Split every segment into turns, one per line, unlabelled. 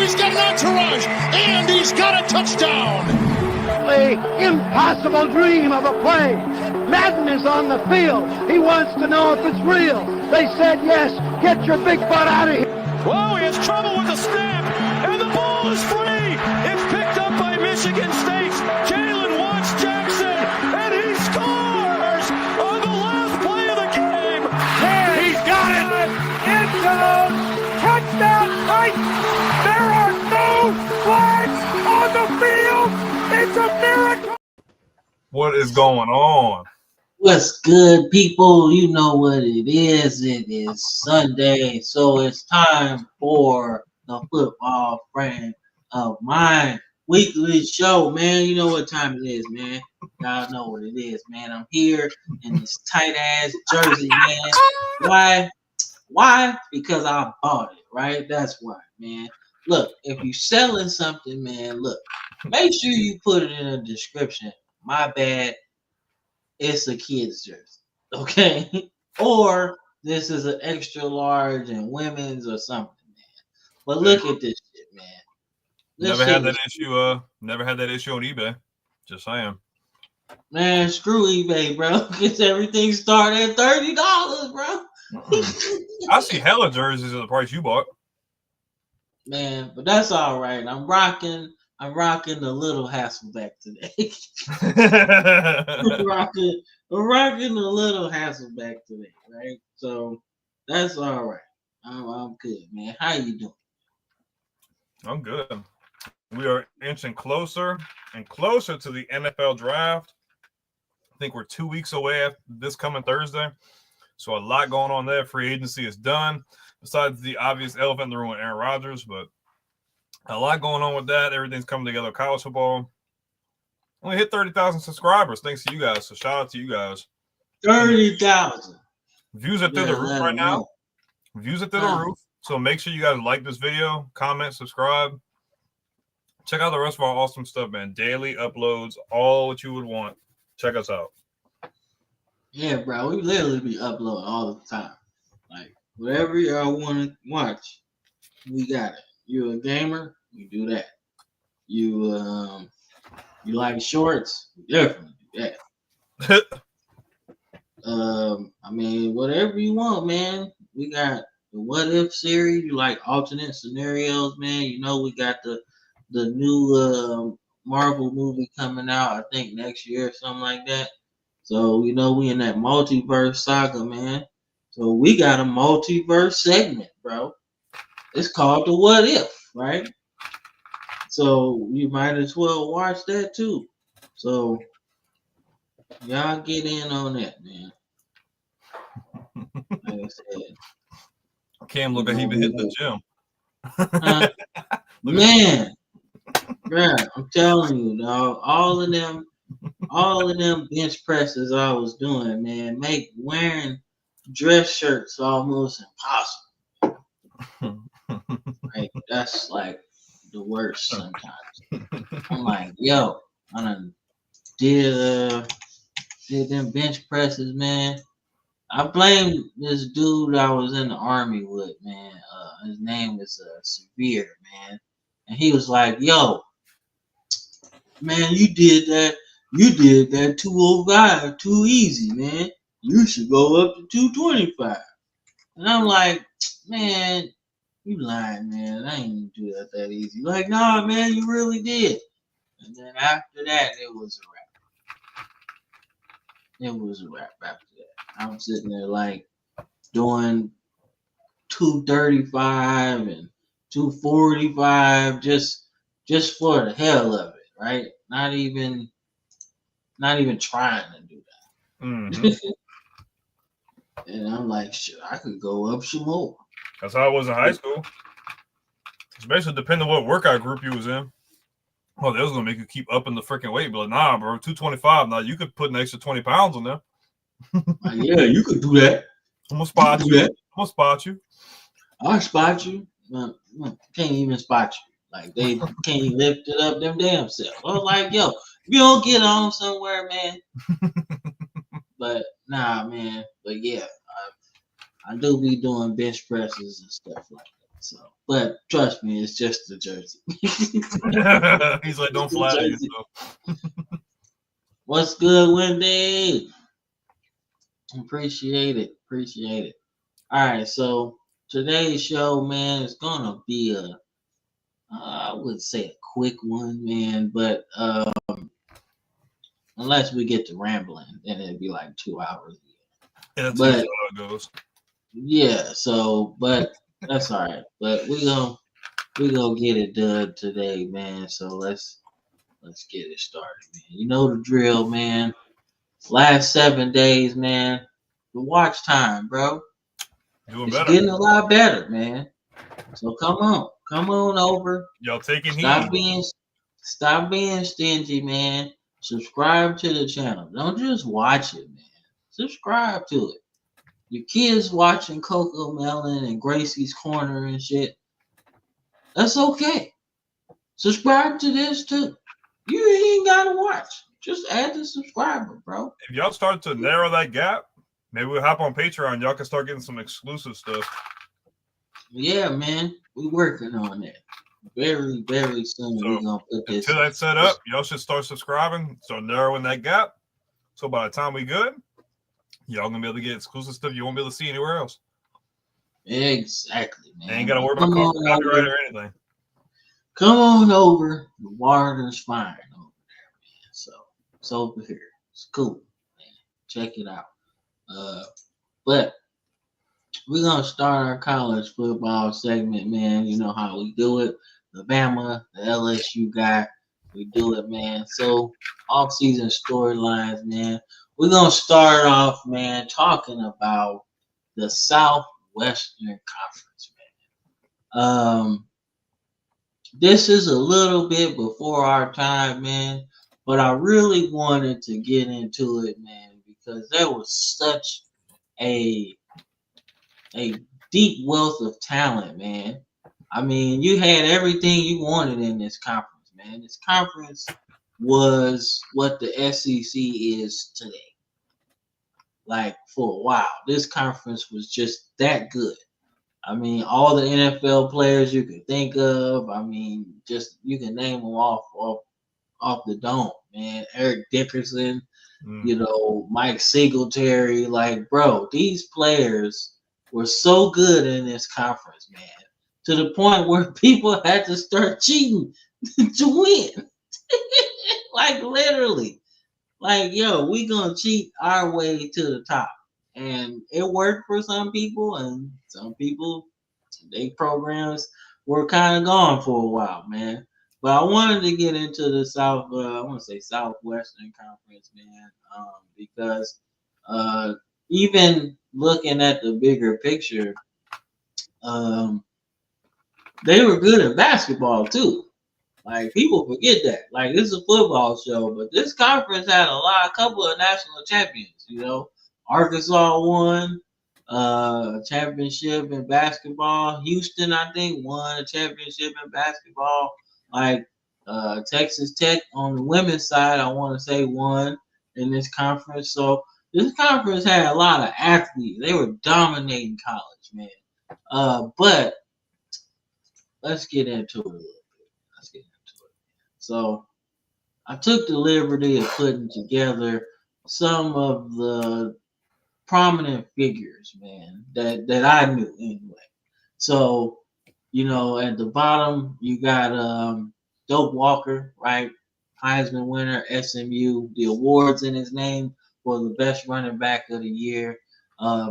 he's got an entourage, and he's got a touchdown.
The impossible dream of a play. Madden is on the field. He wants to know if it's real. They said yes. Get your big butt out of here.
Whoa, he has trouble with the snap, and the ball is free. It's picked up by Michigan State. Jalen Watts Jackson, and he scores on the last play of the game.
There, he's got it. End zone. Touchdown, Titans. There are no flags on the field. It's a miracle.
What is going on?
What's good, people? You know what it is. It is Sunday, so it's time for the Football Frame of Mind weekly show, man. You know what time it is, man. Y'all know what it is, man. I'm here in this tight-ass jersey, man. Why? Because I bought it, right? That's why, man. Look, if you're selling something, man, look, make sure you put it in the description. My bad. It's a kid's jersey, okay? Or this is an extra large and women's or something, man. But look at this shit, man.
Never had that issue. Never had that issue on eBay. Just saying.
Man, screw eBay, bro. Because everything started at $30, bro.
I see hella jerseys at the price you bought.
Man, but that's all right. I'm rocking the little Hasselback today. I'm rocking the little Hasselback today, right? So that's all right. I'm good, man. How you doing?
I'm good. We are inching closer and closer to the NFL draft. I think we're 2 weeks away after this coming Thursday. So a lot going on there. Free agency is done. Besides the obvious elephant in the room with Aaron Rodgers, but a lot going on with that. Everything's coming together. College football. Only hit 30,000 subscribers. Thanks to you guys. So shout out to you guys.
30,000.
Views are through the roof right now. Views are through the roof. So make sure you guys like this video, comment, subscribe. Check out the rest of our awesome stuff, man. Daily uploads, all what you would want. Check us out.
Yeah, bro. We literally be uploading all the time. Like, whatever y'all want to watch, we got it. You a gamer? You do that. You like shorts? You definitely do that. I mean, whatever you want, man. We got the What If series. You like alternate scenarios, man. You know we got the new Marvel movie coming out, I think next year or something like that. So, you know, we in that multiverse saga, man. So we got a multiverse segment, bro. It's called the What If, right? So you might as well watch that too. So y'all get in on that, man. Like I said.
Cam look like he been hitting the gym.
Man, bro, I'm telling you, dog, all of them bench presses I was doing, man, make wearing dress shirts almost impossible. Like, that's like the worst sometimes. I'm like, yo, I done did them bench presses, man. I blame this dude I was in the army with, man. His name is Severe, man. And he was like, yo, man, you did that 205 too easy, man. You should go up to 225. And I'm like, man, you lying, man. I ain't even do that easy. Like, nah, man, you really did. And then after that, it was a wrap. It was a wrap after that. I'm sitting there like doing 235 and 245 just for the hell of it, right? Not even trying to do that.
Mm-hmm.
And I'm like, shit, I could go up some more.
That's how I was in high school. Especially depending on what workout group you was in. Oh, they was gonna make you keep upping the freaking weight, but like, nah, bro, 225. Now you could put an extra 20 pounds on there.
Yeah, you could do that.
I'm gonna spot you. I'm gonna spot you.
I'll spot you. Can't even spot you. Like, they can't lift it up them damn self. I was like, yo, you don't get on somewhere, man. But nah, man. But yeah, I do be doing bench presses and stuff like that. So But trust me, it's just the jersey.
He's like, don't flatter yourself.
What's good, Wendy? Appreciate it. All right, so today's show, man, is gonna be I would say a quick one, man, but unless we get to rambling, then it'd be like 2 hours.
Yeah, that's
But
usually how it goes.
yeah, so but that's all right. But we gonna get it done today, man. So let's get it started, man. You know the drill, man. Last 7 days, man. The watch time, bro.
Doing
It's
better.
getting a lot better, man. So come on over.
Y'all taking
Stop
heed.
being stingy, man. Subscribe to the channel. Don't just watch it, man. Subscribe to it. Your kids watching Coco Melon and Gracie's Corner and shit. That's okay. Subscribe to this too. You ain't gotta watch. Just add the subscriber, bro.
If y'all start to narrow that gap, maybe we'll hop on Patreon. Y'all can start getting some exclusive stuff.
Yeah, man. We're working on that. Very, very soon we're gonna put this.
Until that's set up, y'all should start subscribing, start narrowing that gap. So by the time we good, y'all gonna be able to get exclusive stuff you won't be able to see anywhere else.
Exactly, man.
Ain't gotta worry about copyright or anything.
Come on over. The water's fine over there, man. So it's over here. It's cool, man. Check it out. But we're gonna start our college football segment, man. You know how we do it. The Bama, the LSU guy, we do it, man. So off-season storylines, man. We're gonna start off, man, talking about the Southwestern Conference, man. This is a little bit before our time, man, but I really wanted to get into it, man, because there was such a deep wealth of talent, man. I mean, you had everything you wanted in this conference, man. This conference was what the SEC is today. Like, for a while, this conference was just that good. I mean, all the NFL players you could think of. I mean, just you can name them off the dome, man. Eric Dickerson, you know, Mike Singletary. Like, bro, these players were so good in this conference, man, to the point where people had to start cheating to win. Like, literally. Like, yo, we gonna cheat our way to the top. And it worked for some people, and some people, their programs were kind of gone for a while, man. But I wanted to get into the Southwestern Conference, man, because even looking at the bigger picture, they were good at basketball too. Like, people forget that. Like, this is a football show, but this conference had a couple of national champions, you know. Arkansas won a championship in basketball. Houston, I think, won a championship in basketball. Like, Texas Tech on the women's side, I want to say, won in this conference. So this conference had a lot of athletes. They were dominating college, man. But let's get into it a little bit. So I took the liberty of putting together some of the prominent figures, man, that I knew anyway. So, you know, at the bottom you got Doak Walker, right? Heisman winner, SMU, the awards in his name for the best running back of the year.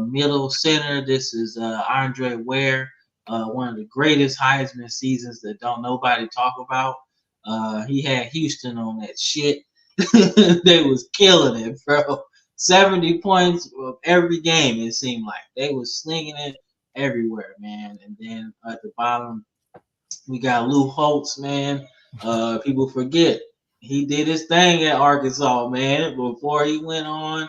Middle center, this is Andre Ware, one of the greatest Heisman seasons that don't nobody talk about. He had Houston on that shit. They was killing it, bro. 70 points of every game, it seemed like. They was slinging it everywhere, man. And then at the bottom, we got Lou Holtz, man. People forget he did his thing at Arkansas, man, before he went on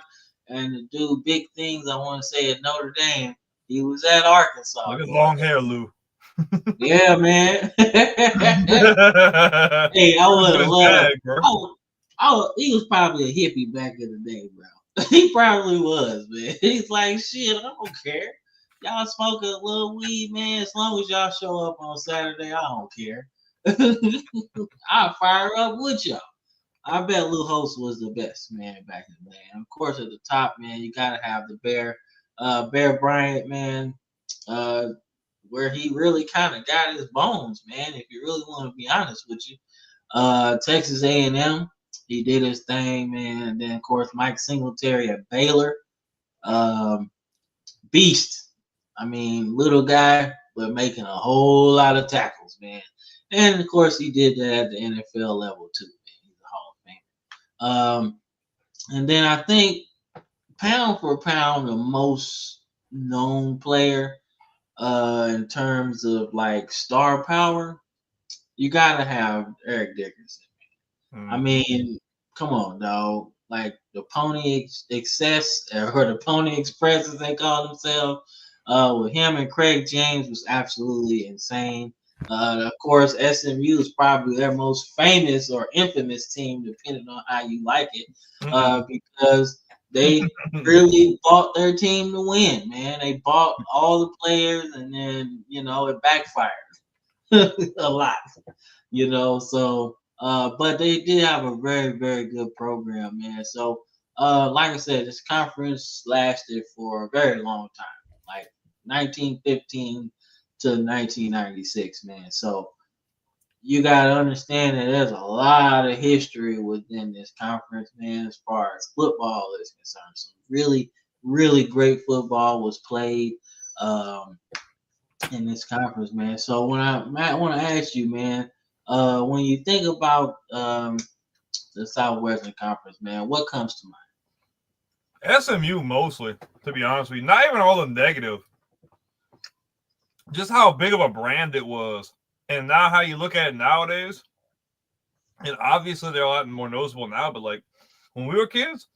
and to do big things. I want to say at Notre Dame, he was at Arkansas.
Look at long hair, Lou.
Yeah, man. Hey, I would have loved. He was probably a hippie back in the day, bro. He probably was, man. He's like, shit, I don't care. Y'all smoke a little weed, man. As long as y'all show up on Saturday, I don't care. I'll fire up with y'all. I bet Lou Holtz was the best, man, back in the day. And of course, at the top, man, you gotta have the Bear Bryant, man, where he really kind of got his bones, man. If you really want to be honest with you, Texas A&M, he did his thing, man. And then of course, Mike Singletary at Baylor, beast. I mean, little guy, but making a whole lot of tackles, man. And of course, he did that at the NFL level too. And then I think pound for pound, the most known player in terms of like star power, you gotta have Eric Dickerson. I mean, come on, dog. Like the Pony Excess or the Pony Express, as they call themselves, with him and Craig James was absolutely insane. Of course, SMU is probably their most famous or infamous team, depending on how you like it, because they really bought their team to win, man. They bought all the players, and then, it backfired a lot, So, but they did have a very, very good program, man. So, like I said, this conference lasted for a very long time, like 1915 to 1996, man. So you gotta understand that there's a lot of history within this conference, man, as far as football is concerned. So really, really great football was played in this conference, man. So Matt, I want to ask you, man, when you think about the Southwestern Conference, man, what comes to mind?
SMU mostly, to be honest with you. Not even all the negative. Just how big of a brand it was. And now how you look at it nowadays, and obviously they're a lot more noticeable now, but like when we were kids,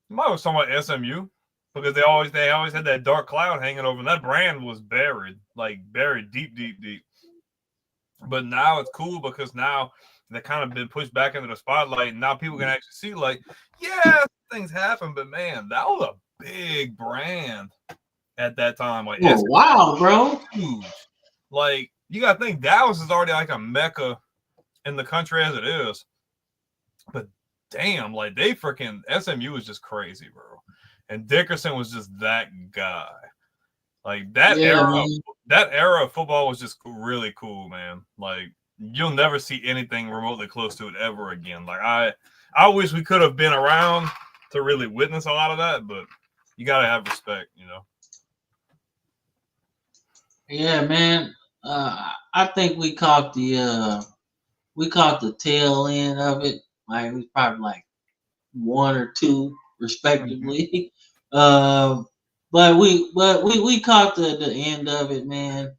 you might was talking about SMU because they always had that dark cloud hanging over, and that brand was buried deep, deep, deep. But now it's cool because now they kind of been pushed back into the spotlight, and now people can actually see, like, yeah, things happen, but man, that was a big brand at that time. Like,
oh, wow, bro.
Huge. Like, you gotta think Dallas is already like a mecca in the country as it is. But damn, like they freaking SMU was just crazy, bro. And Dickerson was just that guy. Like that era of football was just really cool, man. Like you'll never see anything remotely close to it ever again. Like I wish we could have been around to really witness a lot of that, but you gotta have respect,
Yeah, man. I think we caught the tail end of it. Like it was probably like 1 or 2 respectively. But we caught the end of it, man.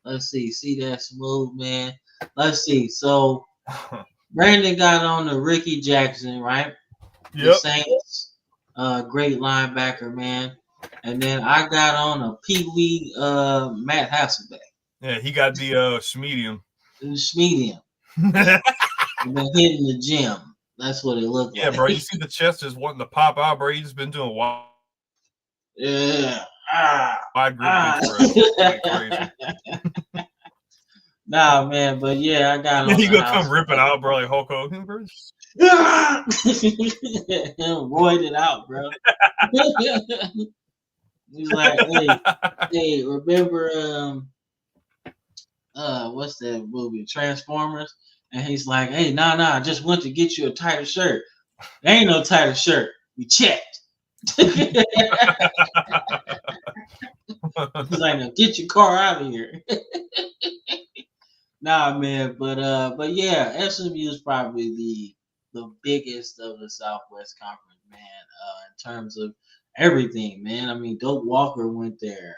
Let's see that smooth, man. Let's see. So Brandon got on the Ricky Jackson, right?
Yep.
The Saints, great linebacker, man. And then I got on a Pee-wee Matt Hasselbeck.
Yeah, he got the Schmedium.
Schmedium. And then hitting the gym. That's what it looked like.
Yeah, bro. You see the chest just wanting to pop out, bro. He just been doing wild.
Yeah.
Wide grip. Like crazy.
Nah, man, but yeah, I got on.
You gonna come ripping out, bro, like Hulk Hogan, bro.
Roided it out, bro. He's like, hey, remember what's that movie, Transformers? And he's like, hey, nah, I just went to get you a tighter shirt. There ain't no tighter shirt. We checked. He's like, now get your car out of here. Nah, man, but yeah, SMU is probably the biggest of the Southwest Conference, man, in terms of everything, man. I mean, Doak Walker went there.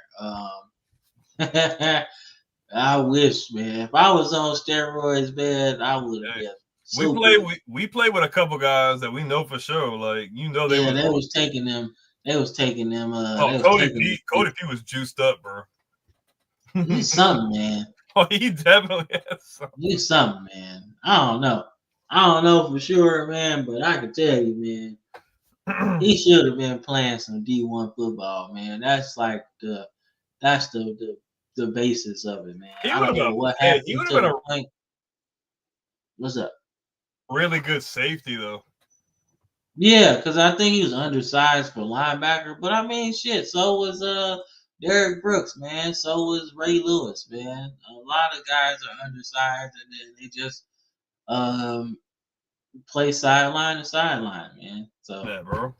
I wish, man. If I was on steroids, man, I would have been.
We played with a couple guys that we know for sure. Like they
was taking them.
Cody P was juiced up, bro.
He's something, man.
Oh, he definitely has something.
He's something, man. I don't know for sure, man, but I can tell you, man. He should have been playing some D1 football, man. That's like the basis of it, man.
He
I
would
don't
have
know
been.
what
Hey, he
happened
would have
to
been
the
a
point. What's up?
really good safety though.
Yeah, because I think he was undersized for linebacker. But I mean, shit. So was Derek Brooks, man. So was Ray Lewis, man. A lot of guys are undersized, and then they just um play sideline to sideline, man. So
Yeah, bro.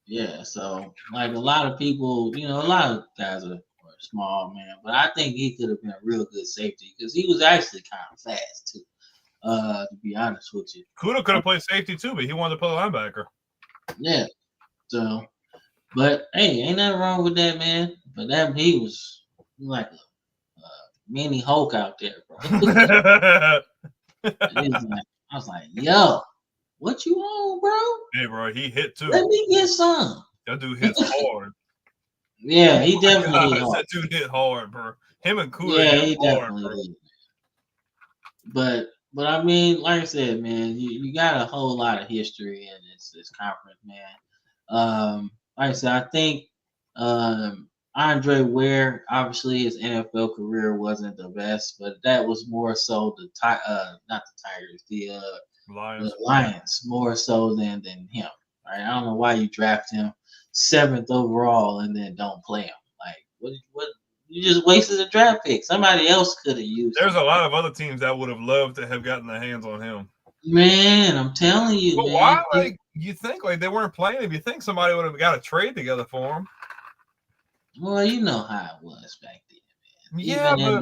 yeah, so like a lot of people, a lot of guys are small, man. But I think he could have been a real good safety because he was actually kind of fast too. To be honest with you.
Kuda could have played safety too, but he wanted to play linebacker.
Yeah. So, but hey, ain't nothing wrong with that, man. But that he was like a mini Hulk out there, bro. I was like, yo, what you on, bro?
Hey, bro, he hit too.
Let me get some.
That dude hits hard.
Yeah, he definitely hit hard.
That dude hit hard, bro. Him and Kuda
Yeah,
hit
he
hard,
definitely
bro.
did. But I mean, like I said, man, you got a whole lot of history in this conference, man. Like I said, I think Andre Ware, obviously his NFL career wasn't the best, but that was more so not the Tigers, the Lions more so than him. Right? I don't know why you draft him 7th overall and then don't play him. Like what you just wasted a draft pick. Somebody else could have used
There's
him.
a lot of other teams that would have loved to have gotten their hands on him.
Man, I'm telling you,
But
man.
why? Like, you think like they weren't playing him? You think somebody would have got a trade together for him?
Well, you know how it was back then, man.
Yeah,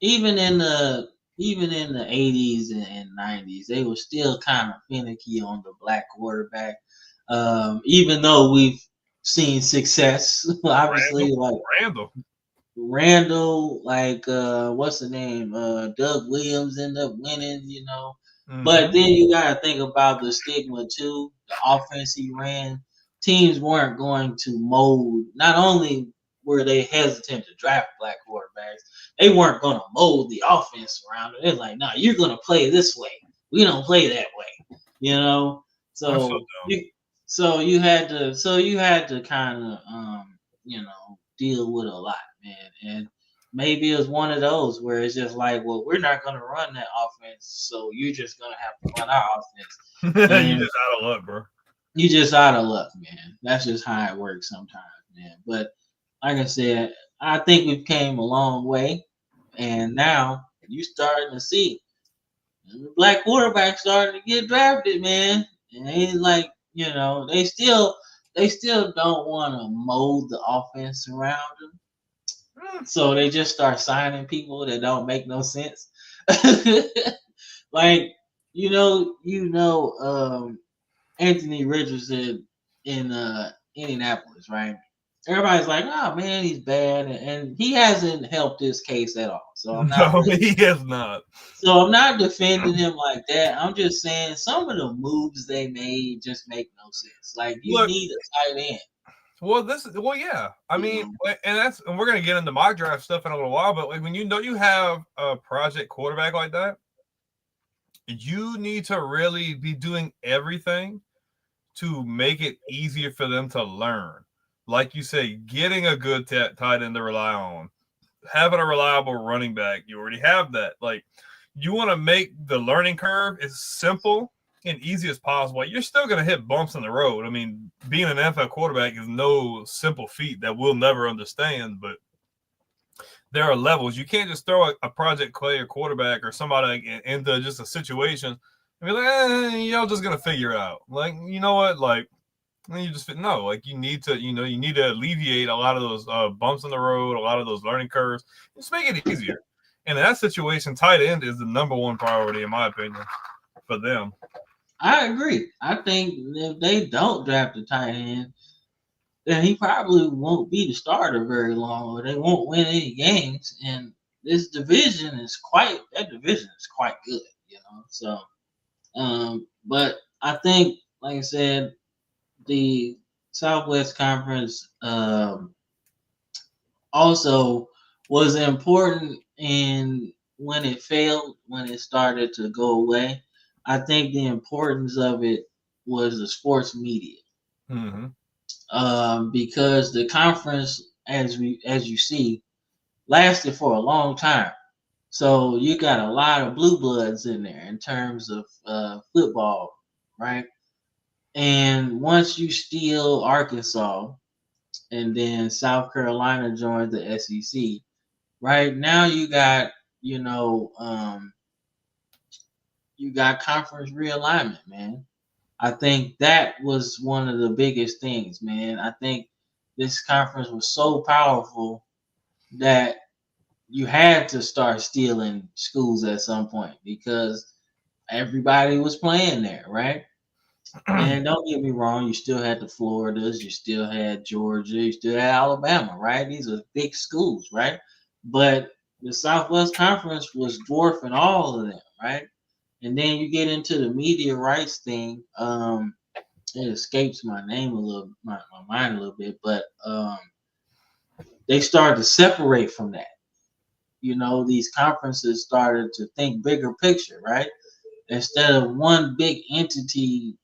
Even in the 80s and 90s, they were still kind of finicky on the black quarterback. Even though we've seen success, obviously, Randall, like what's the name? Doug Williams ended up winning,
Mm-hmm.
But then you gotta think about the stigma too. The offense he ran, teams weren't going to mold. Not only were they hesitant to draft black quarterbacks, they weren't going to mold the offense around it. They're like, no, you're going to play this way. We don't play that way, So you had to kind of deal with a lot, man. And maybe it was one of those where it's just like, well, we're not going to run that offense, so you're just going to have to run our offense.
You just out of luck, bro.
You just out of luck, man. That's just how it works sometimes, man. But like I said, I think we've came a long way, and now you starting to see the black quarterbacks starting to get drafted, man. And they like, they still don't want to mold the offense around them. So they just start signing people that don't make no sense. Like, Anthony Richardson in Indianapolis, right? Everybody's like, oh man, he's bad, and he hasn't helped this case at all. So
he has not.
So I'm not defending him like that. I'm just saying some of the moves they made just make no sense. Like you need a tight end.
Well, yeah. I mean, and we're gonna get into mock draft stuff in a little while, but like when you have a project quarterback like that, you need to really be doing everything to make it easier for them to learn. Like you say, getting a good tight end to rely on, having a reliable running back. You already have that. Like, you want to make the learning curve as simple and easy as possible. You're still going to hit bumps in the road. I mean, being an NFL quarterback is no simple feat that we'll never understand, but there are levels. You can't just throw a project player quarterback or somebody into just a situation and be like, y'all just going to figure it out. Like, you know what? Like, you just no, like you need to alleviate a lot of those bumps in the road, a lot of those learning curves. Just make it easier. And in that situation, tight end is the number one priority, in my opinion, for them.
I agree. I think if they don't draft a tight end, then he probably won't be the starter very long, or they won't win any games. And this division is quite good, So, but I think, like I said, the Southwest Conference also was important in when it failed, when it started to go away. I think the importance of it was the sports media.
Mm-hmm.
Because the conference, as you see, lasted for a long time. So you got a lot of blue bloods in there in terms of football, right? And once you steal Arkansas, and then South Carolina joined the SEC, right? Now you got, you got conference realignment, man. I think that was one of the biggest things, man. I think this conference was so powerful that you had to start stealing schools at some point because everybody was playing there, right? And don't get me wrong, you still had the Floridas, you still had Georgia, you still had Alabama, right? These are big schools, right? But the Southwest Conference was dwarfing all of them, right? And then you get into the media rights thing. It escapes my mind a little bit, but they started to separate from that. These conferences started to think bigger picture, right? Instead of one big entity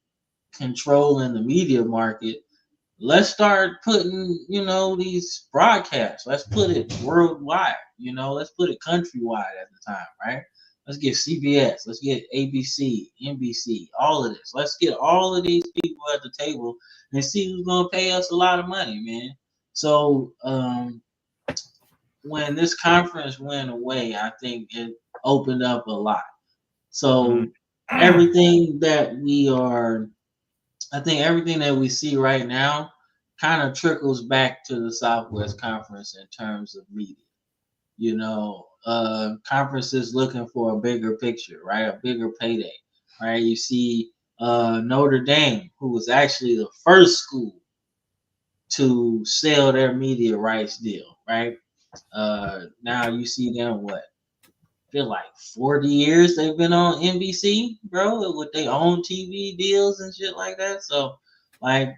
controlling the media market, let's start putting, these broadcasts. Let's put it worldwide, let's put it countrywide at the time, right? Let's get CBS, let's get ABC, NBC, all of this. Let's get all of these people at the table and see who's going to pay us a lot of money, man. So when this conference went away, I think it opened up a lot. So everything that we see right now kind of trickles back to the Southwest Conference in terms of media. Conferences looking for a bigger picture, right? A bigger payday, right? You see Notre Dame, who was actually the first school to sell their media rights deal, right? Now you see them, feel like 40 years they've been on NBC, bro, with their own TV deals and shit like that. So, like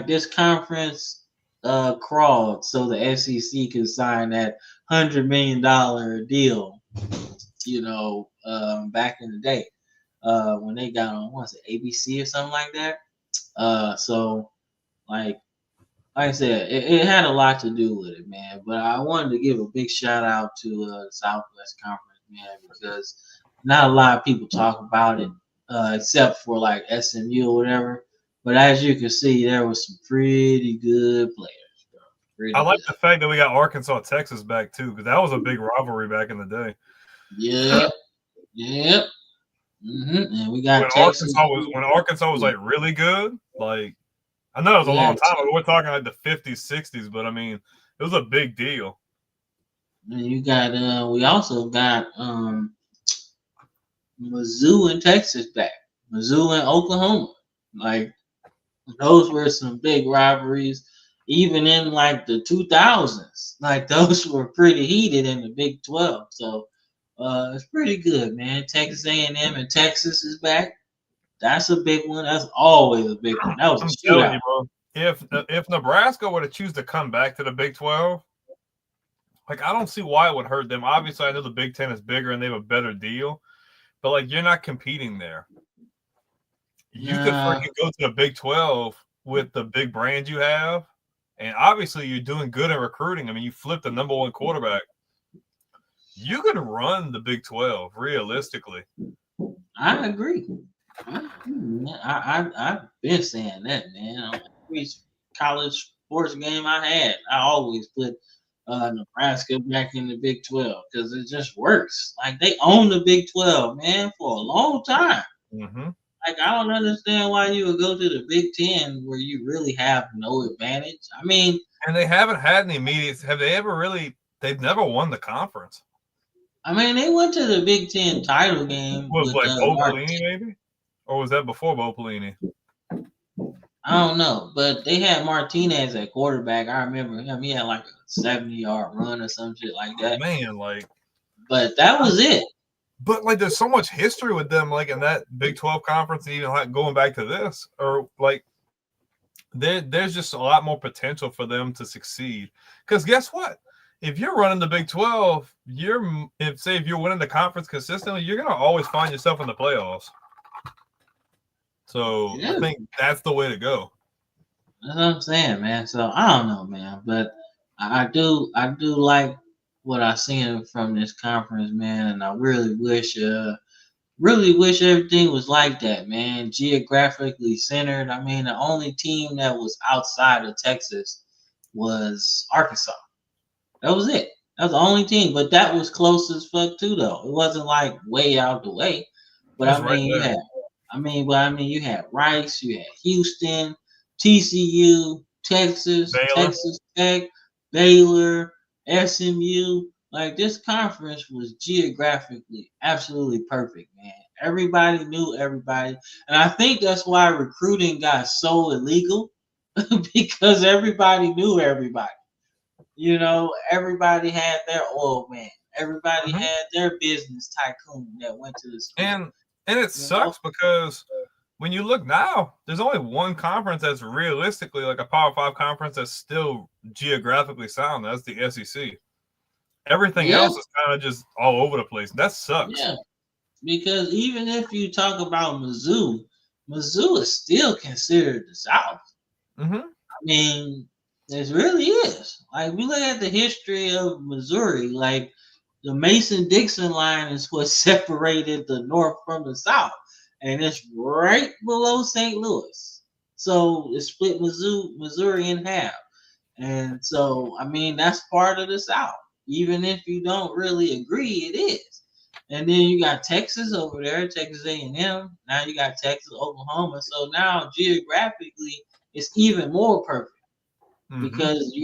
this conference crawled so the SEC could sign that $100 million deal, back in the day when they got on, what was it, ABC or something like that. So, like I said, it had a lot to do with it, man. But I wanted to give a big shout out to the Southwest Conference, man, because not a lot of people talk about it, except for like SMU or whatever. But as you can see, there was some pretty good players, bro.
I like the fact that we got Arkansas, Texas back too, because that was a big rivalry back in the day.
Yep. Mm-hmm. And we got
Texas. When Arkansas was like really good, like. I know it was a long time ago. We're talking like the 50s, 60s, but I mean, it was a big deal.
And you got, we also got Mizzou and Texas back, Mizzou and Oklahoma. Like, those were some big rivalries, even in like the 2000s. Like, those were pretty heated in the Big 12. So, it's pretty good, man. Texas A&M and Texas is back. That's a big one. That's always a big one. That was a shootout.
If Nebraska were to choose to come back to the Big 12, like, I don't see why it would hurt them. Obviously, I know the Big 10 is bigger and they have a better deal, but like, you're not competing there. You could freaking go to the Big 12 with the big brand you have, and obviously you're doing good in recruiting. I mean, you flipped the number one quarterback. You could run the Big 12 realistically.
I agree. I've been saying that, man. Every college sports game I had, I always put Nebraska back in the Big 12 because it just works. Like, they own the Big 12, man, for a long time.
Mm-hmm.
Like, I don't understand why you would go to the Big 10 where you really have no advantage. I mean,
and they haven't had any immediate. Have they ever really? They've never won the conference.
I mean, they went to the Big 10 title game.
Was like Bo Pelini, maybe? Or was that before Bo Pelini?
I don't know, but they had Martinez at quarterback. I remember him. He had like a 70-yard run or some shit like that.
Man, like.
But that was it.
But like, there's so much history with them, like in that Big 12 conference, even like going back to this, or like, there's just a lot more potential for them to succeed. Because guess what? If you're running the Big 12, if you're winning the conference consistently, you're gonna always find yourself in the playoffs. So
Yeah.
I think that's the way to go.
That's what I'm saying, man. So I don't know, man, but I do like what I seen from this conference, man, and I really wish everything was like that, man. Geographically centered. I mean, the only team that was outside of Texas was Arkansas. That was it. That was the only team, but that was close as fuck too, though. It wasn't like way out the way. But
That's
I
right
mean,
there.
you had Rice, you had Houston, TCU, Texas,
Baylor.
Texas Tech, Baylor, SMU. Like this conference was geographically absolutely perfect, man. Everybody knew everybody, and I think that's why recruiting got so illegal because everybody knew everybody. You know, everybody had their oil man. Everybody
Mhm.
had their business tycoon that went to the school.
And it sucks because when you look now, there's only one conference that's realistically like a Power 5 conference that's still geographically sound. That's the SEC. Everything else is kind of just all over the place. That sucks.
Yeah, because even if you talk about Mizzou is still considered the South.
Mm-hmm.
I mean, it really is. Like we look at the history of Missouri, like the Mason-Dixon line is what separated the North from the South, and it's right below St. Louis. So it split Missouri in half, and so I mean that's part of the South. Even if you don't really agree, it is. And then you got Texas over there, Texas A&M. Now you got Texas, Oklahoma. So now geographically, it's even more perfect because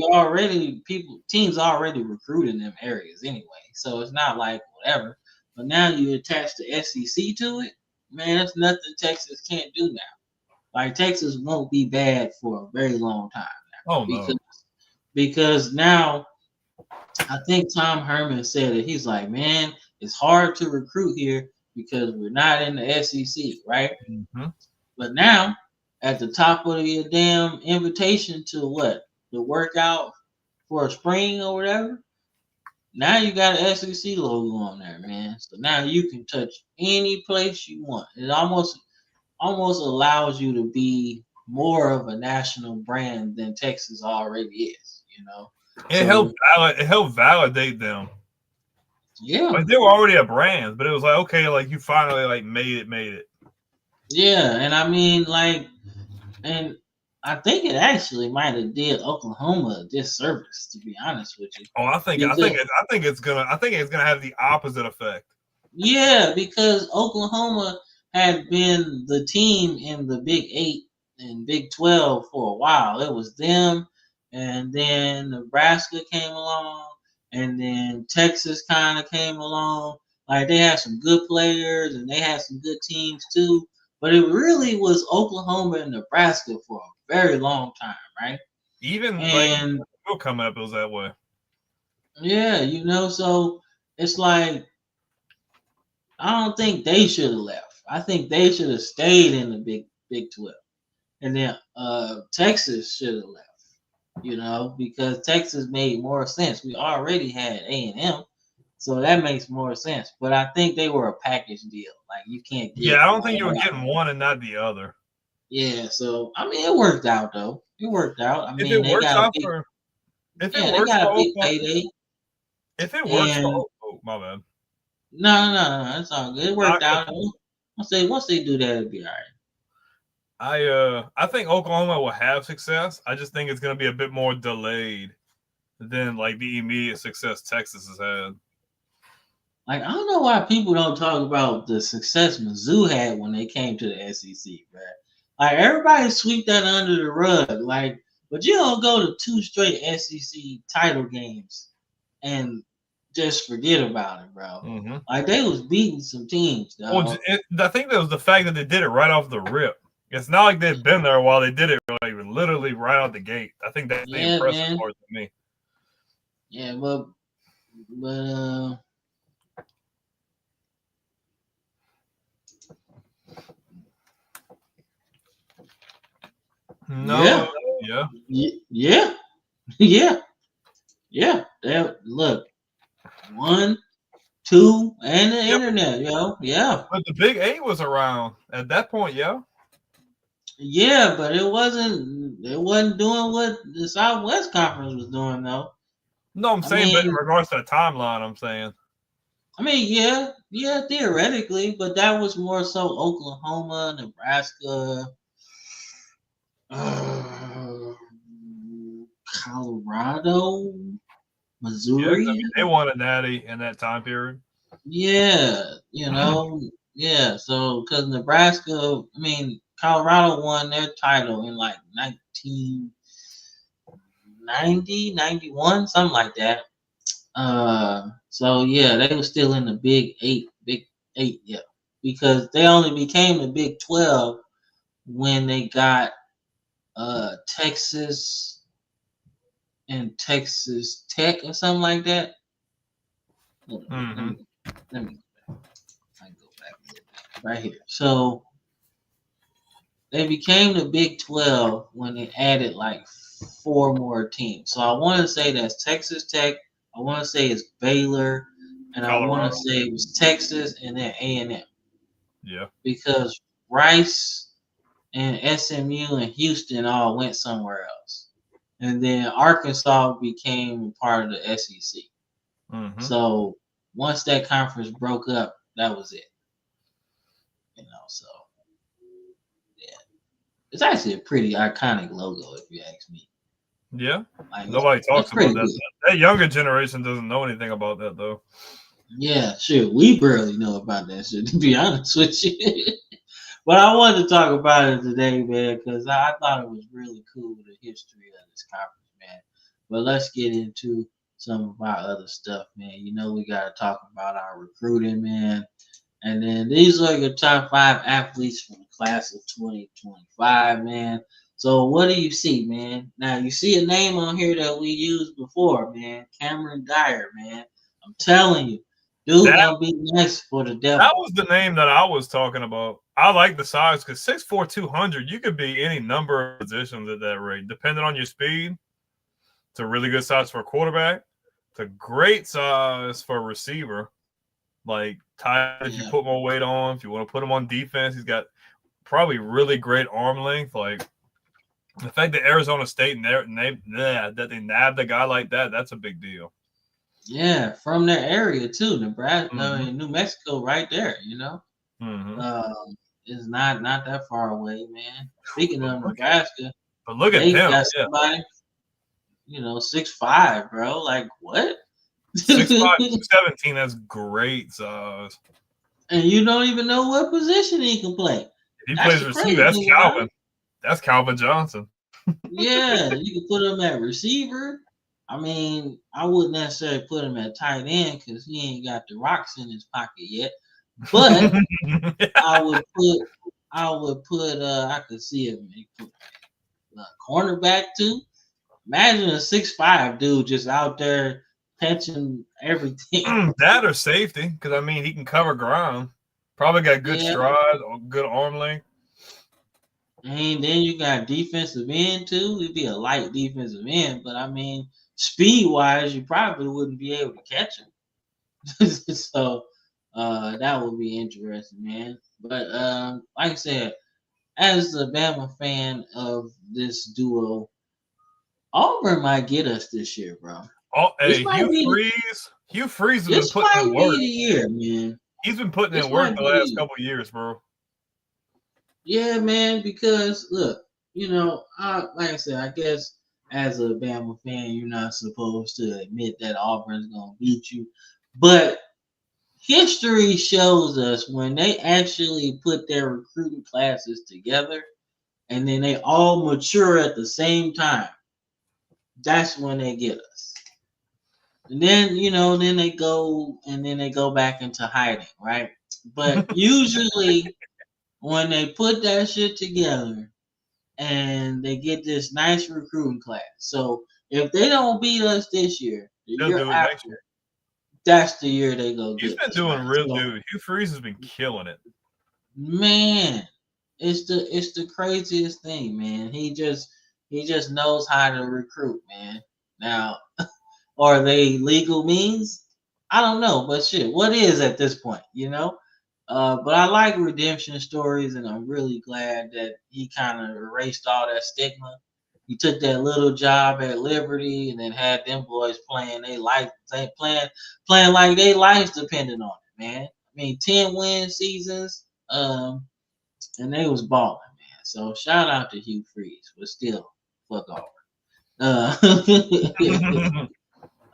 teams already recruiting them areas anyway. So it's not like whatever. But now you attach the SEC to it, man. That's nothing Texas can't do now. Like Texas won't be bad for a very long time now.
Oh no.
Because now I think Tom Herman said it. He's like, man, it's hard to recruit here because we're not in the SEC, right?
Mm-hmm.
But now, at the top of your damn invitation to what? The workout for a spring or whatever. Now you got an SEC logo on there, man. So now you can touch any place you want. It almost allows you to be more of a national brand than Texas already is, you know.
It helped validate them.
Yeah.
Like they were already a brand, but it was like, okay, like you finally like made it.
Yeah, and I mean and I think it actually might have did Oklahoma a disservice, to be honest with you.
Oh, I think it's gonna have the opposite effect.
Yeah, because Oklahoma had been the team in the Big 8 and Big 12 for a while. It was them, and then Nebraska came along, and then Texas kind of came along. Like they had some good players, and they had some good teams too. But it really was Oklahoma and Nebraska for a very long time, right?
Even
And
like coming up, it was that way.
yeah, you know, so it's like I don't think they should have left. I think they should have stayed in the Big 12. And then Texas should have left, you know, because Texas made more sense. We already had A&M, so that makes more sense. But I think they were a package deal. Like you can't get.
Yeah, I don't think you were getting one and not the other.
Yeah, so I mean, it worked out though. It worked out. I mean,
If it works out
for
payday. If it works for my bad.
No, it's all good. It worked out. Once they do that, it'll be all right.
I think Oklahoma will have success. I just think it's going to be a bit more delayed than like the immediate success Texas has had.
Like I don't know why people don't talk about the success Mizzou had when they came to the SEC, bro. Like everybody sweep that under the rug, like, but you don't go to 2 straight SEC title games and just forget about it, bro.
Mm-hmm.
Like they was beating some teams, dog.
Well, I think that was the fact that they did it right off the rip. It's not like they've been there while they did it, like literally right out the gate. I think that's the impressive part to me.
Yeah, but
no,
yeah. Look, 1, 2, and the internet, yo, yeah.
But the Big 8 was around at that point, yo.
Yeah, but it wasn't doing what the Southwest Conference was doing though.
No, I'm saying, but in regards to the timeline, I'm saying.
Yeah, theoretically, but that was more so Oklahoma, Nebraska, Colorado,
Yeah,
Missouri.
they won a natty in that time period.
Yeah, So because Nebraska, Colorado won their title in like 1990, 91, something like that. So yeah, they were still in the Big Eight, yeah, because they only became the Big 12 when they got Texas and Texas Tech or something like that.
Mm-hmm.
Let me go back right here. So they became the Big 12 when they added like 4 more teams. So I want to say that's Texas Tech. I want to say it's Baylor, and I want to say it was Texas and then A&M.
Yeah.
Because Rice and SMU and Houston all went somewhere else, and then Arkansas became part of the SEC.
Mm-hmm.
So once that conference broke up, that was it. So yeah, it's actually a pretty iconic logo, if you ask me.
Yeah, nobody talks about that.
Good.
That younger generation doesn't know anything about that, though.
Yeah, sure. We barely know about that shit, to be honest with you. But I wanted to talk about it today, man, because I thought it was really cool, the history of this conference, man. But let's get into some of our other stuff, man. We got to talk about our recruiting, man. And then these are your top 5 athletes from the class of 2025, man. So what do you see, man? Now, you see a name on here that we used before, man. Cameron Dyer, man. I'm telling you, dude gonna be nice for the devil.
That was the name that I was talking about. I like the size because 6'4", 200, you could be any number of positions at that rate, depending on your speed. It's a really good size for a quarterback. It's a great size for a receiver. Like, tight if you put more weight on. If you want to put him on defense, he's got probably really great arm length. Like, the fact that Arizona State that they nabbed a guy like that, that's a big deal.
Yeah, from their area too, Nebraska, New Mexico, right there.
Mm-hmm.
It's not that far away, man. Speaking of Nebraska,
but look at them,
got somebody, 6'5", bro. Like what?
6'5", 17. That's great size.
And you don't even know what position he can play.
If he plays receiver, that's Calvin. That's Calvin Johnson.
Yeah, you can put him at receiver. I wouldn't necessarily put him at tight end because he ain't got the rocks in his pocket yet. But I would put I could see him put a cornerback too. Imagine a 6'5" dude just out there catching everything.
That or safety, because he can cover ground. Probably got good stride or good arm length.
And then you got defensive end too. It'd be a light defensive end, but speed wise, you probably wouldn't be able to catch him. So that would be interesting, man. But like I said, as a Bama fan of this duo, Auburn might get us this year, bro.
Oh, hey, Hugh Freeze has been putting in work.
The year, man.
He's been putting in work the last couple of years, bro.
Yeah, man, because look, like I said, I guess as a Bama fan, you're not supposed to admit that Auburn's gonna beat you. But history shows us when they actually put their recruiting classes together and then they all mature at the same time, that's when they get us. And then, then they go back into hiding, right? But usually when they put that shit together and they get this nice recruiting class. So if they don't beat us this year, the year after, that's the year they go get us.
He's been doing dude. Hugh Freeze has been killing it.
Man, it's the craziest thing, man. He just knows how to recruit, man. Now, are they legal means? I don't know, but shit, what is at this point, But I like redemption stories, and I'm really glad that he kind of erased all that stigma. He took that little job at Liberty, and then had them boys playing playing like they lives depended on it, man. I mean, 10 win seasons, and they was balling, man. So shout out to Hugh Freeze, but still, fuck off.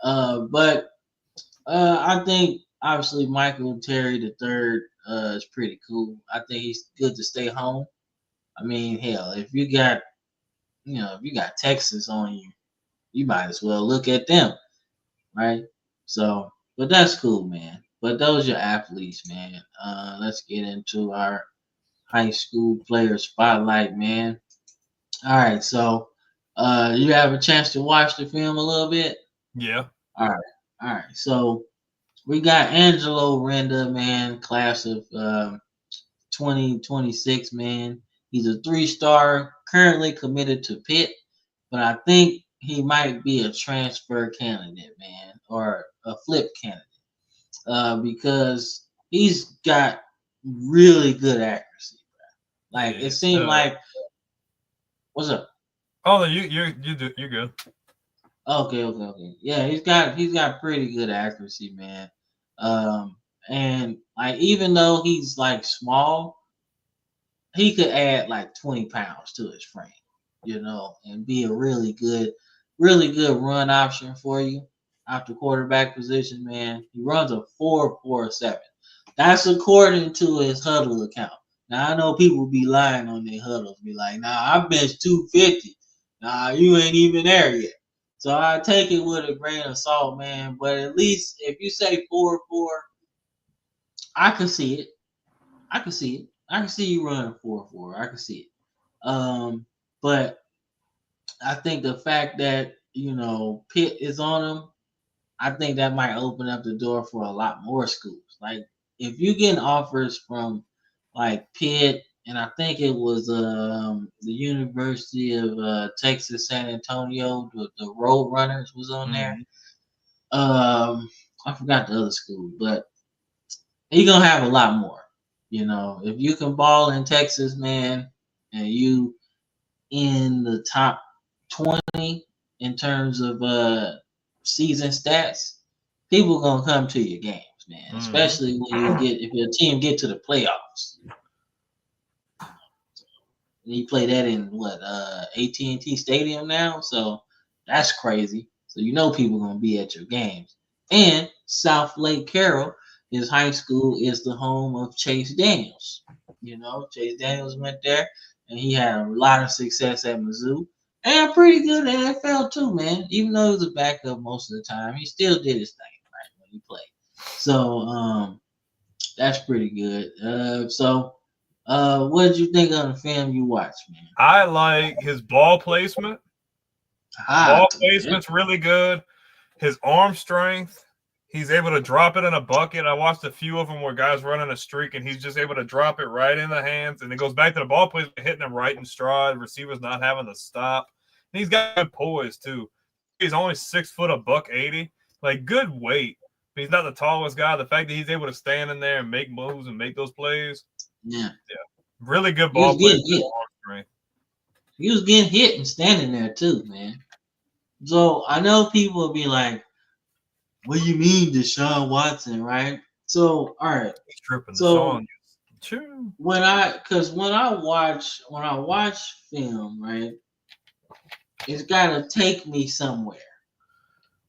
Uh, but I think obviously Michael Terry the third is pretty cool. I think he's good to stay home. I mean, hell, if you got Texas on you, you might as well look at them, right? So, but that's cool, man. But those are athletes, man. Let's get into our high school player spotlight, man. All right, so you have a chance to watch the film a little bit.
Yeah.
All right. So we got Angelo Renda, man, class of 2026, man. He's a 3-star, currently committed to Pitt, but I think he might be a transfer candidate, man, or a flip candidate, because he's got really good accuracy, bro. Like it seemed like, what's up?
Oh, you're good.
Okay. Yeah, he's got pretty good accuracy, man. And like even though he's like small, he could add like 20 pounds to his frame, and be a really good run option for you out the quarterback position, man. He runs a 4.47. That's according to his huddle account. Now I know people be lying on their huddles, be like, nah, I bench 250. Nah, you ain't even there yet. So I take it with a grain of salt, man. But at least if you say 4.4, I can see it. I can see you running 4.4. I can see it. But I think the fact that Pitt is on him, I think that might open up the door for a lot more schools. Like if you getting offers from like Pitt, and I think it was the University of Texas San Antonio, the Road Runners was on there. I forgot the other school, but you're gonna have a lot more. If you can ball in Texas, man, and you in the top 20 in terms of season stats, people gonna come to your games, man. Especially when if your team get to the playoffs. You play that in AT&T Stadium now, so that's crazy. So people gonna be at your games. And South Lake Carroll, his high school, is the home of Chase Daniels. Chase Daniels went there, and he had a lot of success at Mizzou, and pretty good at NFL too, man. Even though he was a backup most of the time, he still did his thing right when he played. So that's pretty good. What did you think of the film you watched, man?
I like his ball placement. Ball placement's really good. His arm strength. He's able to drop it in a bucket. I watched a few of them where guys running a streak, and he's just able to drop it right in the hands. And it goes back to the ball placement, hitting him right in stride. Receivers not having to stop. And he's got good poise too. He's only 6 foot, $180. Like good weight. But he's not the tallest guy. The fact that he's able to stand in there and make moves and make those plays.
Yeah.
Really good ball placement.
He was getting hit and standing there too, man. So I know people will be like, what do you mean Deshaun Watson, right? So all right.
He's tripping.
So when I watch film, right, it's gotta take me somewhere.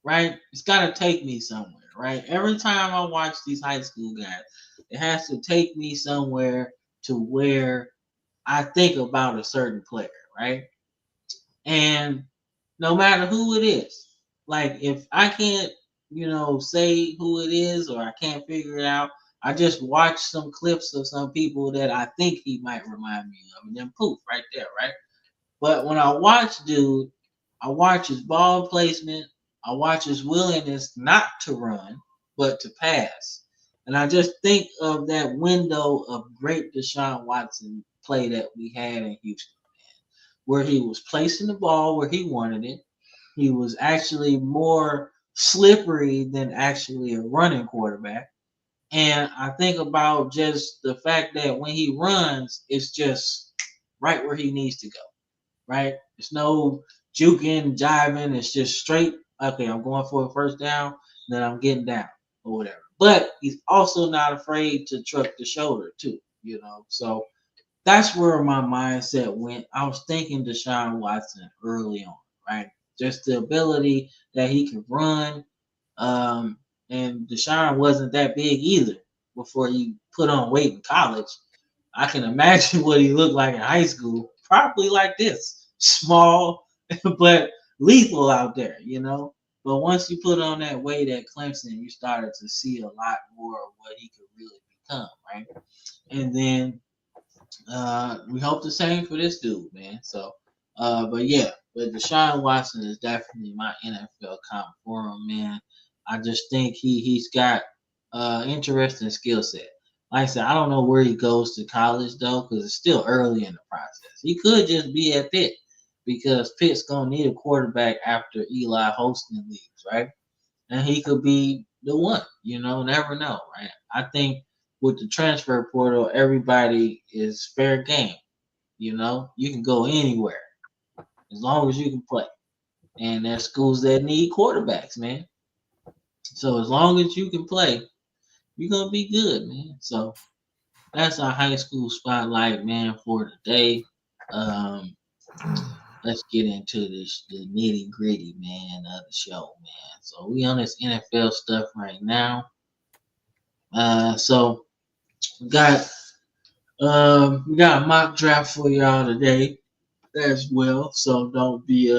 Right? It's gotta take me somewhere, right? Every time I watch these high school guys, it has to take me somewhere to where I think about a certain player, right? And no matter who it is, like if I can't, say who it is or I can't figure it out, I just watch some clips of some people that I think he might remind me of, and then poof, right there, right? But when I watch dude, I watch his ball placement, I watch his willingness not to run, but to pass. And I just think of that window of great Deshaun Watson play that we had in Houston, where he was placing the ball where he wanted it. He was actually more slippery than actually a running quarterback. And I think about just the fact that when he runs, it's just right where he needs to go. Right? There's no juking, jiving. It's just straight. Okay, I'm going for a first down, then I'm getting down or whatever. But he's also not afraid to truck the shoulder too. So that's where my mindset went. I was thinking Deshaun Watson early on, right? Just the ability that he could run. And Deshaun wasn't that big either before he put on weight in college. I can imagine what he looked like in high school. Probably like this, small but lethal out there, But once you put on that weight at Clemson, you started to see a lot more of what he could really become, right? And then we hope the same for this dude, man. So, but Deshaun Watson is definitely my NFL comp for him, man. I just think he's got interesting skill set. Like I said, I don't know where he goes to college though, because it's still early in the process. He could just be at Pitt because Pitt's gonna need a quarterback after Eli Holston leaves, right? And he could be the one, never know, right? I think with the transfer portal, everybody is fair game. You can go anywhere as long as you can play. And there's schools that need quarterbacks, man. So as long as you can play, you're gonna be good, man. So that's our high school spotlight, man, for today. Let's get into the nitty gritty, man, of the show, man. So we on this NFL stuff right now. So we got a mock draft for y'all today as well. So don't be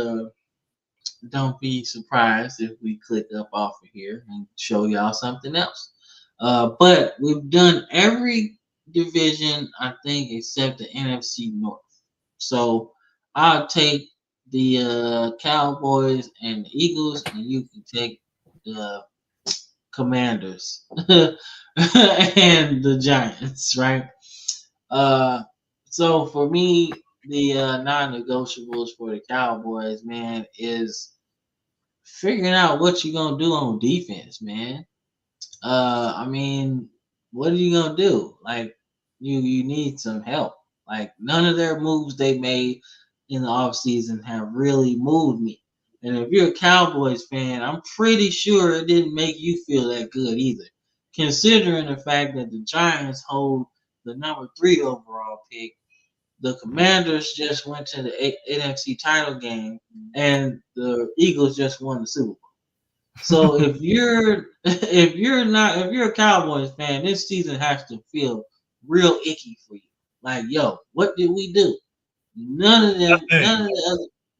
surprised if we click up off of here and show y'all something else. But we've done every division, I think, except the NFC North. So I'll take the Cowboys and the Eagles, and you can take the Commanders and the Giants, right? So for me, the non-negotiables for the Cowboys, man, is figuring out what you're gonna do on defense, man. I mean, what are you gonna do? Like, you need some help. Like, none of their moves they made in the offseason have really moved me. And if you're a Cowboys fan, I'm pretty sure it didn't make you feel that good either. Considering the fact that the Giants hold the number 3 overall pick, the Commanders just went to the NFC title game, and the Eagles just won the Super Bowl. So if you're a Cowboys fan, this season has to feel real icky for you. Like, yo, what did we do? None of the other,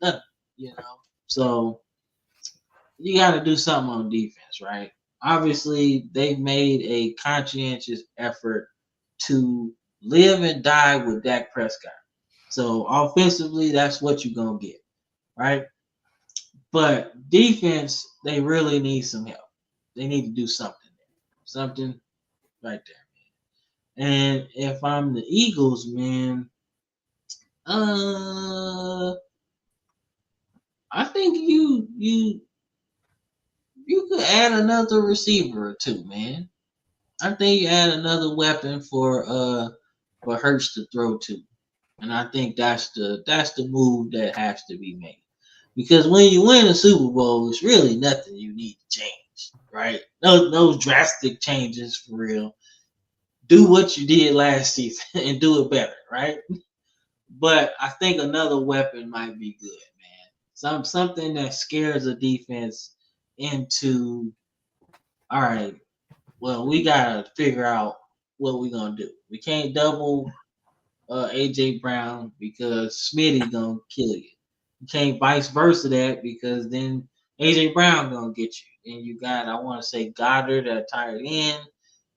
nothing, So you got to do something on defense, right? Obviously, they've made a conscientious effort to live and die with Dak Prescott. So offensively, that's what you're gonna get, right? But defense, they really need some help. They need to do something right there, man. And if I'm the Eagles, man, I think you could add another receiver or two, man. I think you add another weapon for Hurts to throw to, and I think that's the move that has to be made. Because when you win a Super Bowl, it's really nothing you need to change, right? No drastic changes for real. Do what you did last season and do it better, right? But I think another weapon might be good, man. Something that scares the defense into, all right, well, we gotta figure out what we're gonna do. We can't double AJ Brown because Smitty gonna kill you. You can't vice versa that because then AJ Brown gonna get you. And you got, I want to say, Goddard at tight end.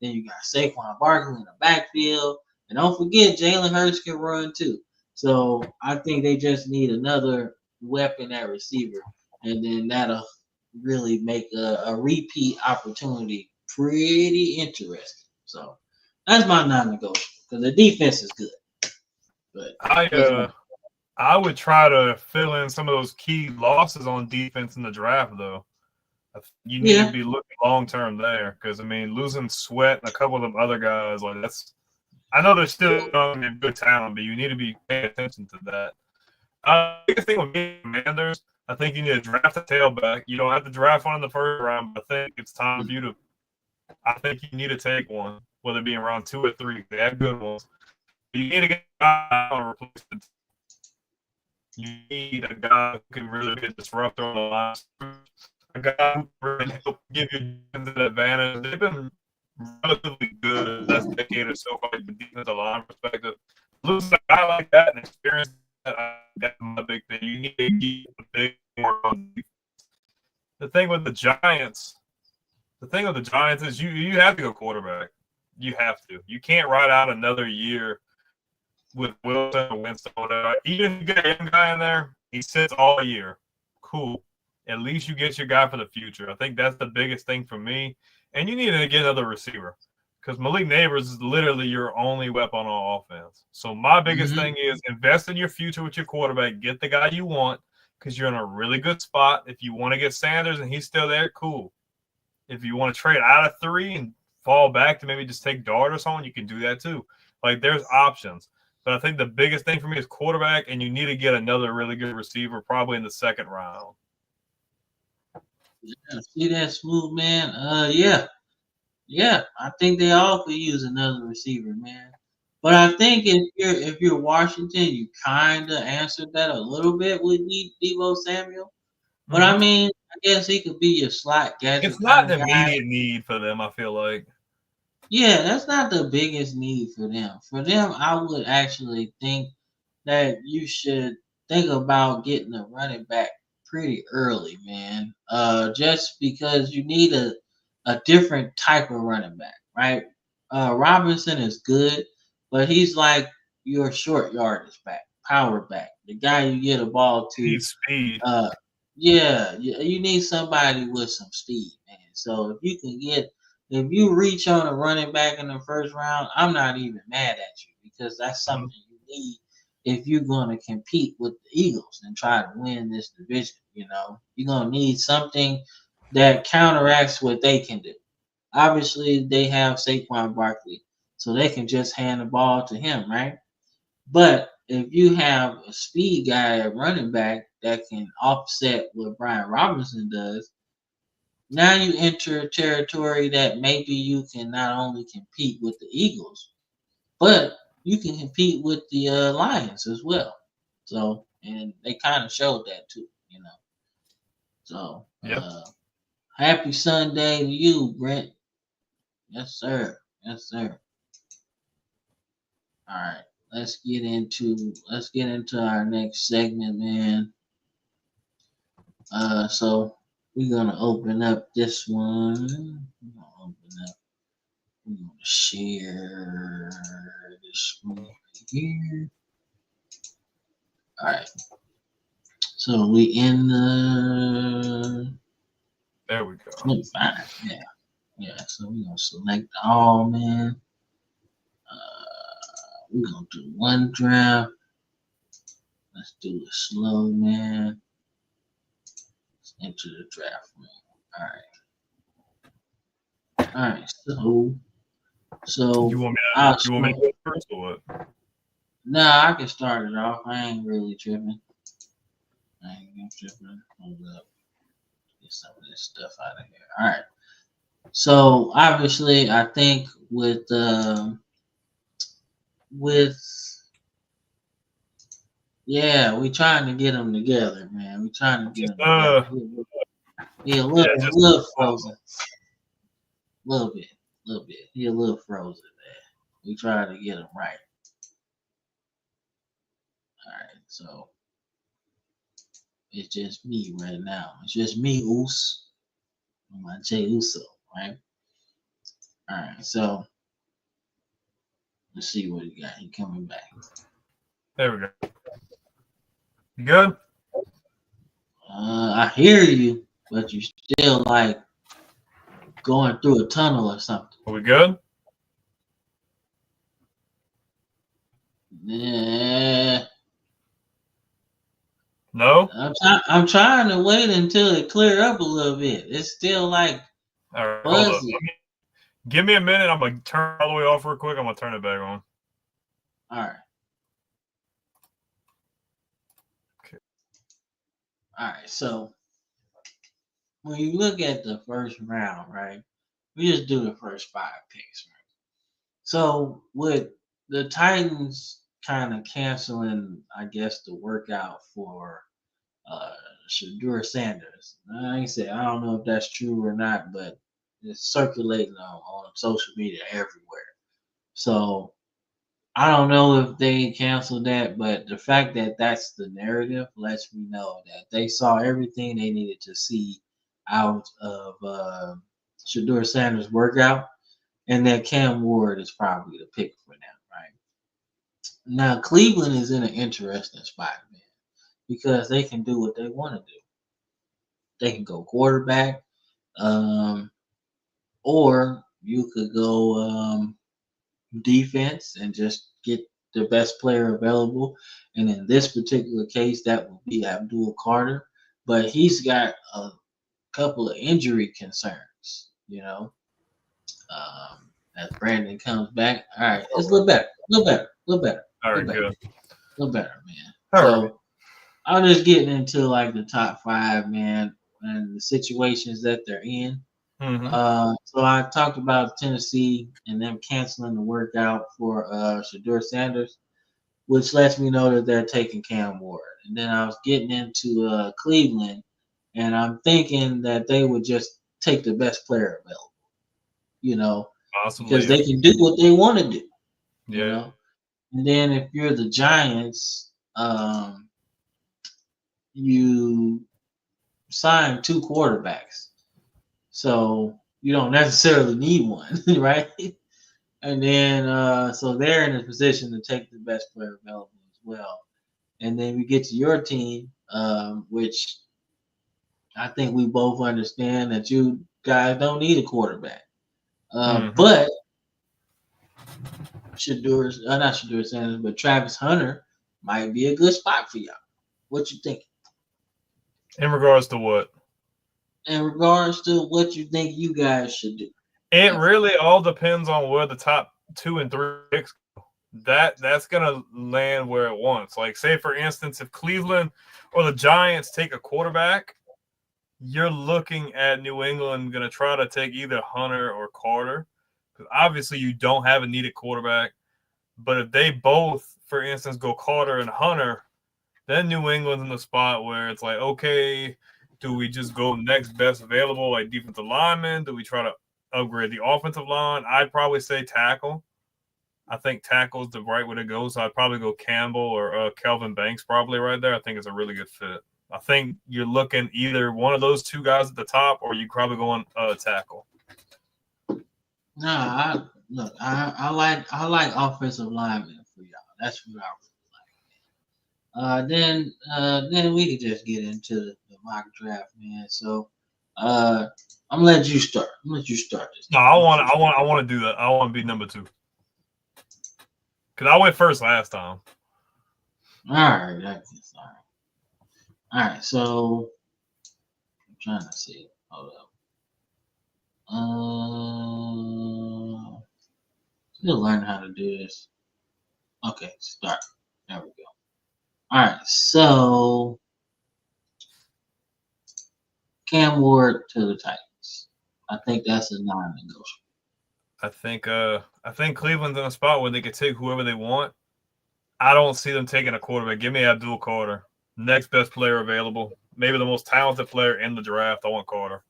Then you got Saquon Barkley in the backfield. And don't forget, Jalen Hurts can run too. So I think they just need another weapon at receiver. And then that'll really make a repeat opportunity pretty interesting. So that's my non-negotiable because the defense is good. But
I would try to fill in some of those key losses on defense in the draft, though. You need to be looking long term there because I mean, losing Sweat and a couple of them other guys, like that's. I know they're still young and good talent, but you need to be paying attention to that. The biggest thing with Commanders, I think you need to draft a tailback. You don't have to draft one in the first round, but I think it's time for you to. I think you need to take one, whether it be in round 2 or 3. They have good ones. You need to get a guy on replacement. You need a guy who can really be a disruptor on the line. A guy who can really help give you an advantage. They've been relatively good last decade or so from a defensive line perspective. Losing a guy like that and experience that's my big thing. You need to keep a big work on defense. The thing with the Giants is you have to go quarterback. You have to. You can't ride out another year with Wilson or Winston or whatever. Even if you get a young guy in there, he sits all year. Cool. At least you get your guy for the future. I think that's the biggest thing for me. And you need to get another receiver because Malik Neighbors is literally your only weapon on offense. So my biggest thing is invest in your future with your quarterback. Get the guy you want because you're in a really good spot. If you want to get Sanders and he's still there, cool. If you want to trade out of 3 and fall back to maybe just take Dart or someone, you can do that too. Like there's options. But I think the biggest thing for me is quarterback, and you need to get another really good receiver probably in the second round.
Yeah, see that Smooth, man? Yeah. I think they all could use another receiver, man. But I think if you're Washington, you kind of answered that a little bit with Deebo Samuel. But I mean, I guess he could be your slot gadget.
It's not an immediate need for them, I feel like.
Yeah, that's not the biggest need for them. For them, I would actually think that you should think about getting a running back pretty early, man. Just because you need a different type of running back, right? Robinson is good, but he's like your short yardage back, power back, the guy you get a ball to.
He's speed.
Yeah, you need somebody with some speed, man. So if you reach on a running back in the first round, I'm not even mad at you because that's something you need if you're going to compete with the Eagles and try to win this division. You know, you're going to need something that counteracts what they can do. Obviously, they have Saquon Barkley, so they can just hand the ball to him, right? But if you have a speed guy at running back that can offset what Brian Robinson does, now you enter a territory that maybe you can not only compete with the Eagles, but you can compete with the Lions as well. So, and they kind of showed that too, you know. So, happy Sunday to you, Brent. Yes, sir. Yes, sir. All right, let's get into our next segment, man. So we're gonna open up this one. We're gonna share this one right here. All right. So we in the.
There we go.
25. Yeah. So we're gonna select all, man. We're gonna do one draft. Let's do it slow, man. Let's enter the draft, man. All right. So
You want me to go first or what?
Nah, I can start it off. I ain't really tripping. Hold up. Get some of this stuff out of here. All right. So obviously, I think with we trying to get them together, man. We trying to get them together. Yeah, a little frozen. A little bit. He a little frozen, man. We try to get him right. All right, so it's just me right now. It's just me, Oos. My Jay Uso, right? All right, so let's see what he got. He coming back.
There we go. You good?
I hear you, but you still like going through a tunnel or something.
Are we good?
Yeah.
No?
I'm trying to wait until it clear up a little bit. It's still like
All right, hold up.
fuzzy.
Give me a minute. I'm going to turn all the way off real quick. I'm going to turn it back on.
All right.
Okay.
All right. So when you look at the first round, right? We just do the first 5 picks, right? So with the Titans kind of canceling, I guess, the workout for Shadur Sanders. Like I said, I don't know if that's true or not, but it's circulating on social media everywhere. So I don't know if they canceled that, but the fact that that's the narrative lets me know that they saw everything they needed to see out of Shadur Sanders' workout, and that Cam Ward is probably the pick for them, right? Now, Cleveland is in an interesting spot, man, because they can do what they want to do. They can go quarterback, um, or you could go defense and just get the best player available. And in this particular case, that would be Abdul Carter. But he's got a couple of injury concerns, as Brandon comes back. All right, it's a little better,
All right, good.
a little better, man.
All
So
right.
I'm just getting into like the top 5, man, and the situations that they're in. So I talked about Tennessee and them canceling the workout for Shadur Sanders, which lets me know that they're taking Cam Ward. And then I was getting into Cleveland, and I'm thinking that they would just take the best player available,
Possibly,
because they can do what they want to do,
yeah.
And then if you're the Giants, you sign 2 quarterbacks. So you don't necessarily need one, right? And then so they're in a position to take the best player available as well. And then we get to your team, which I think we both understand that you guys don't need a quarterback. But not Shadur Sanders, but Travis Hunter might be a good spot for y'all. What you think?
In regards to what?
In regards to what you think you guys should do.
It really all depends on where the top 2 and 3 picks go. That's gonna land where it wants. Like, say for instance, if Cleveland or the Giants take a quarterback, you're looking at New England gonna try to take either Hunter or Carter, because obviously you don't have a needed quarterback. But if they both, for instance, go Carter and Hunter, then New England's in the spot where it's like, okay, do we just go next best available, like defensive lineman? Do we try to upgrade the offensive line? I'd probably say tackle. I think tackle is the right way to go. So I'd probably go Campbell or Kelvin Banks probably right there. I think it's a really good fit. I think you're looking either one of those 2 guys at the top, or you probably go on tackle.
No, I like offensive linemen for y'all. That's what I really like. Then we could just get into the mock draft, man. So I'm gonna let you start. This.
No, I want to do that. I want to be number 2 because I went first last time.
All right. All right. So I'm trying to see. Hold up. Still learning how to do this. Okay, start. There we go. All right. So Cam Ward to the Titans. I think that's a non-negotiable.
I think Cleveland's in a spot where they can take whoever they want. I don't see them taking a quarterback. Give me Abdul Carter. Next best player available. Maybe the most talented player in the draft. I want Carter.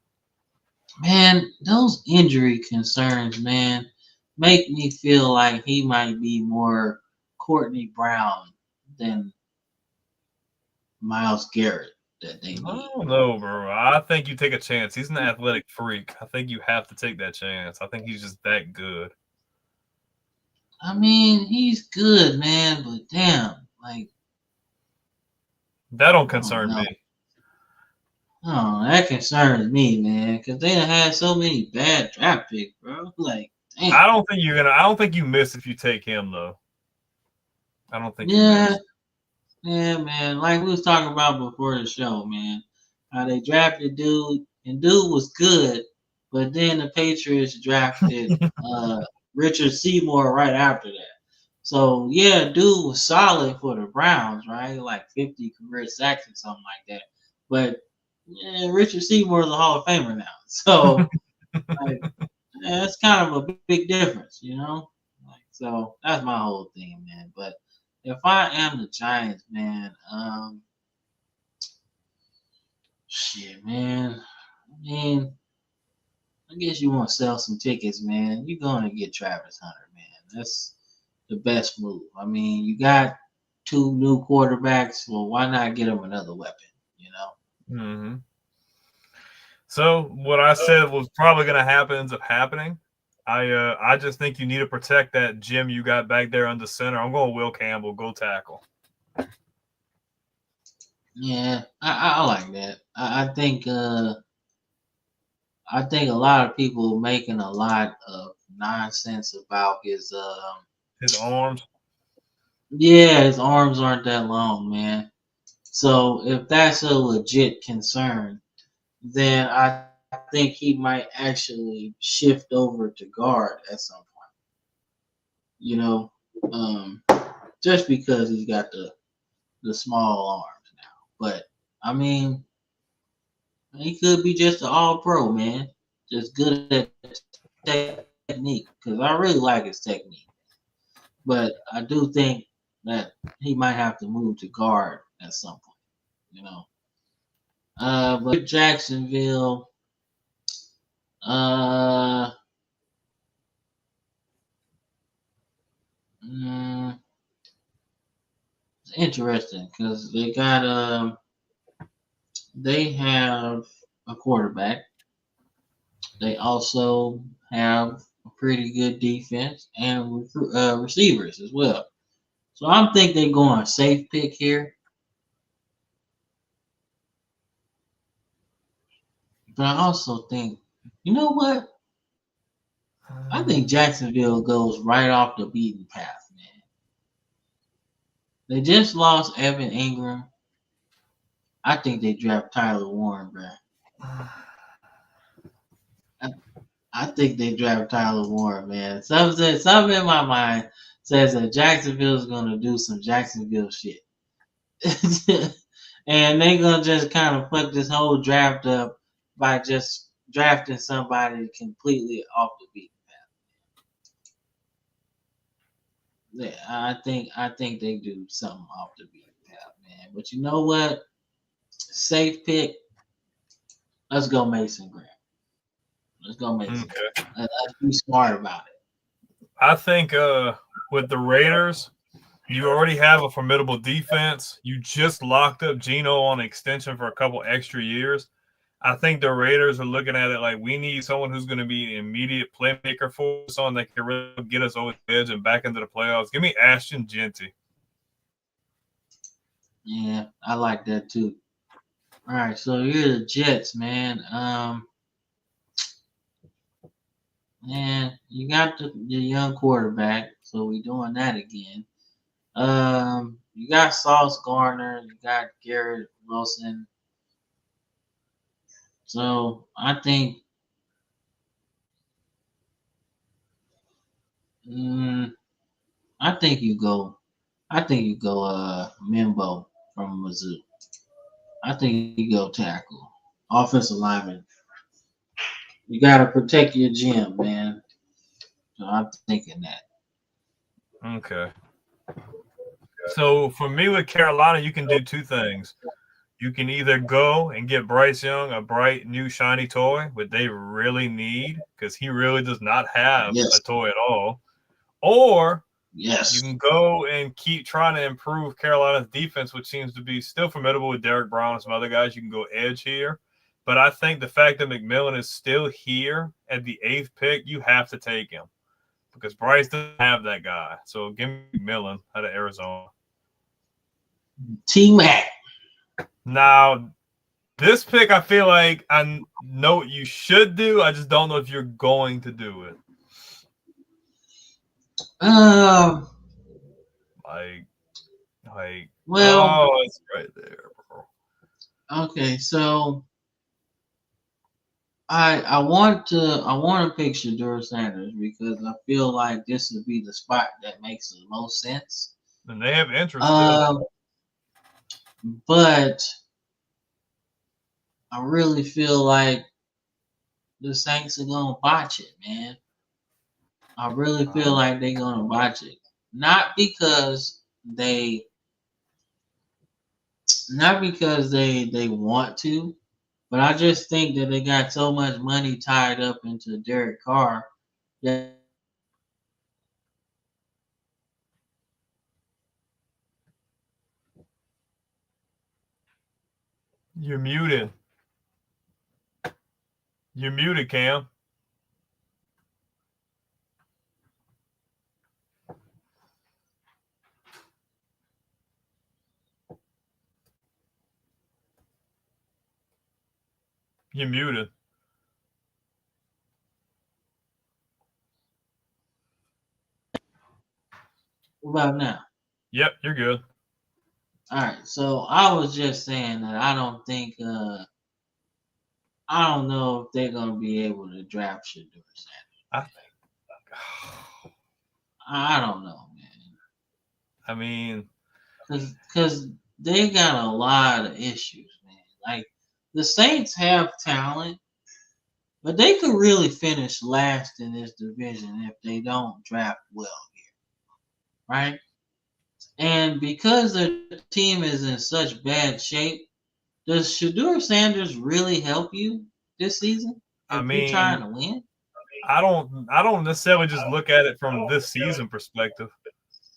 Man, those injury concerns, man, make me feel like he might be more Courtney Brown than Myles Garrett that they need.
I don't know, bro. I think you take a chance. He's an athletic freak. I think you have to take that chance. I think he's just that good.
I mean, he's good, man, but damn, like
that don't concern me.
Oh, that concerns me, man, because they done had so many bad draft picks, bro. Like, damn.
I don't think you miss if you take him, though. I don't think.
Yeah, Yeah, man. Like we was talking about before the show, man. How they drafted dude, and dude was good, but then the Patriots drafted Richard Seymour right after that. So yeah, dude was solid for the Browns, right? Like 50 career sacks or something like that. But yeah, Richard Seymour is a Hall of Famer now. So like, yeah, that's kind of a big difference, you know? Like, so that's my whole thing, man. But if I am the Giants, man, shit, man. I mean, I guess you want to sell some tickets, man. You're going to get Travis Hunter, man. That's the best move. I mean, you got two new quarterbacks. Well, why not get them another weapon, you know?
Mm-hmm. So what I said was probably going to happen ends up happening. I just think you need to protect that gym you got back there under center. I'm going Will Campbell, go tackle.
Yeah, I like that. I think a lot of people making a lot of nonsense about his
arms.
Yeah, his arms aren't that long, man. So if that's a legit concern, then I think he might actually shift over to guard at some point. You know, um, just because he's got the small arms now. But I mean, he could be just an all pro, man. Just good at technique. Because I really like his technique. But I do think that he might have to move to guard at some point, you know. But Jacksonville, uh, mm, it's interesting because they have a quarterback. They also have a pretty good defense and receivers as well. So I'm think they're going safe pick here. But I also think, you know what? I think Jacksonville goes right off the beaten path, man. They just lost Evan Ingram. I think they draft Tyler Warren, bro. I think they draft Tyler Warren, man. Something in my mind says that Jacksonville's gonna do some Jacksonville shit. And they're gonna just kind of fuck this whole draft up by just drafting somebody completely off the beaten path. Yeah, I think they do something off the beaten path, man. But you know what? Safe pick. Let's go Mason Graham. Let's go Mason.
Okay.
Let's be smart about it.
I think with the Raiders, you already have a formidable defense. You just locked up Geno on extension for a couple extra years. I think the Raiders are looking at it like we need someone who's going to be an immediate playmaker for us, someone that can really get us over the edge and back into the playoffs. Give me Ashton Jeanty.
Yeah, I like that too. All right, so here are the Jets, man. Man, you got the young quarterback, so we doing that again. You got Sauce Gardner, you got Garrett Wilson. So I think you go Mimbo from Mizzou. I think you go tackle. Offensive lineman. You gotta protect your gym, man. So I'm thinking that.
Okay. So for me with Carolina, you can do two things. You can either go and get Bryce Young a bright new shiny toy, which they really need because he really does not have a toy at all. Or you can go and keep trying to improve Carolina's defense, which seems to be still formidable with Derek Brown and some other guys. You can go edge here. But I think the fact that McMillan is still here at the 8th pick, you have to take him because Bryce doesn't have that guy. So give me McMillan out of Arizona.
T-Mac.
Now, this pick, I feel like I know what you should do. I just don't know if you're going to do it.
Well,
Oh, it's right there, bro.
okay, so I want to pick Shedeur Sanders because I feel like this would be the spot that makes the most sense.
And they have interest too.
Um, but I really feel like the Saints are gonna botch it, man. I really feel like they're gonna botch it. Not because they want to, but I just think that they got so much money tied up into Derek Carr that
You're muted. You're muted, Cam. You're muted.
what about now?
Yep, you're good.
All right, so I was just saying that I don't think I don't know if they're gonna be able to draft Shedeur Sanders.
I think.
I don't know, man,
I mean,
because they got a lot of issues, man. Like the Saints have talent, but they could really finish last in this division if they don't draft well here, right? And because their team is in such bad shape, does Shedeur Sanders really help you this season
I
if you're trying
mean,
to win?
I don't necessarily just look at it from this season perspective.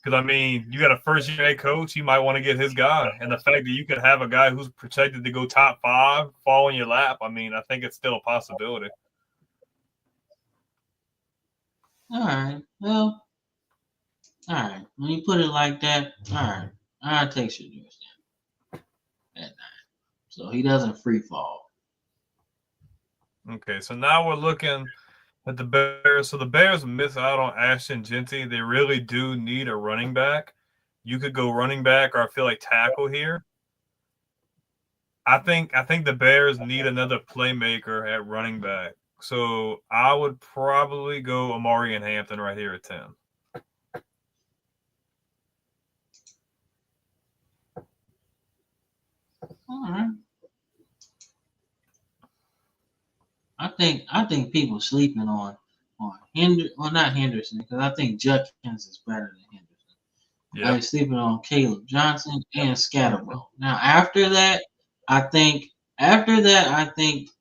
Because, I mean, you got a first-year head coach, you might want to get his guy. And the fact that you could have a guy who's projected to go top 5 fall in your lap, I mean, I think it's still a possibility.
All right. Well, all right. When you put it like that, all right. I'll take Shedeur Sanders at 9. So he doesn't free fall.
Okay, so now we're looking at the Bears. So the Bears miss out on Ashton Genty. They really do need a running back. You could go running back or I feel like tackle here. I think the Bears need another playmaker at running back. So I would probably go Amari and Hampton right here at 10.
All right. I think people sleeping on not Henderson because I think Judkins is better than Henderson.
Yeah.
I'm sleeping on Caleb Johnson and Scatterbo. Now after that, I think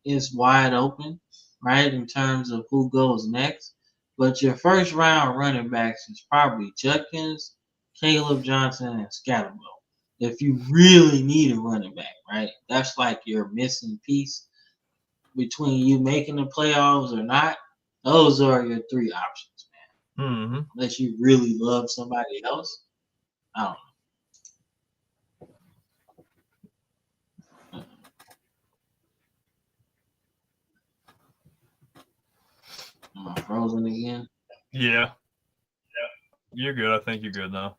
it's wide open, right, in terms of who goes next. But your first round running backs is probably Judkins, Caleb Johnson, and Scatterbo. If you really need a running back, right? That's like your missing piece between you making the playoffs or not. Those are your 3 options, man.
Mm-hmm.
Unless you really love somebody else. I don't know. Am I frozen again?
Yeah. You're good. I think you're good now.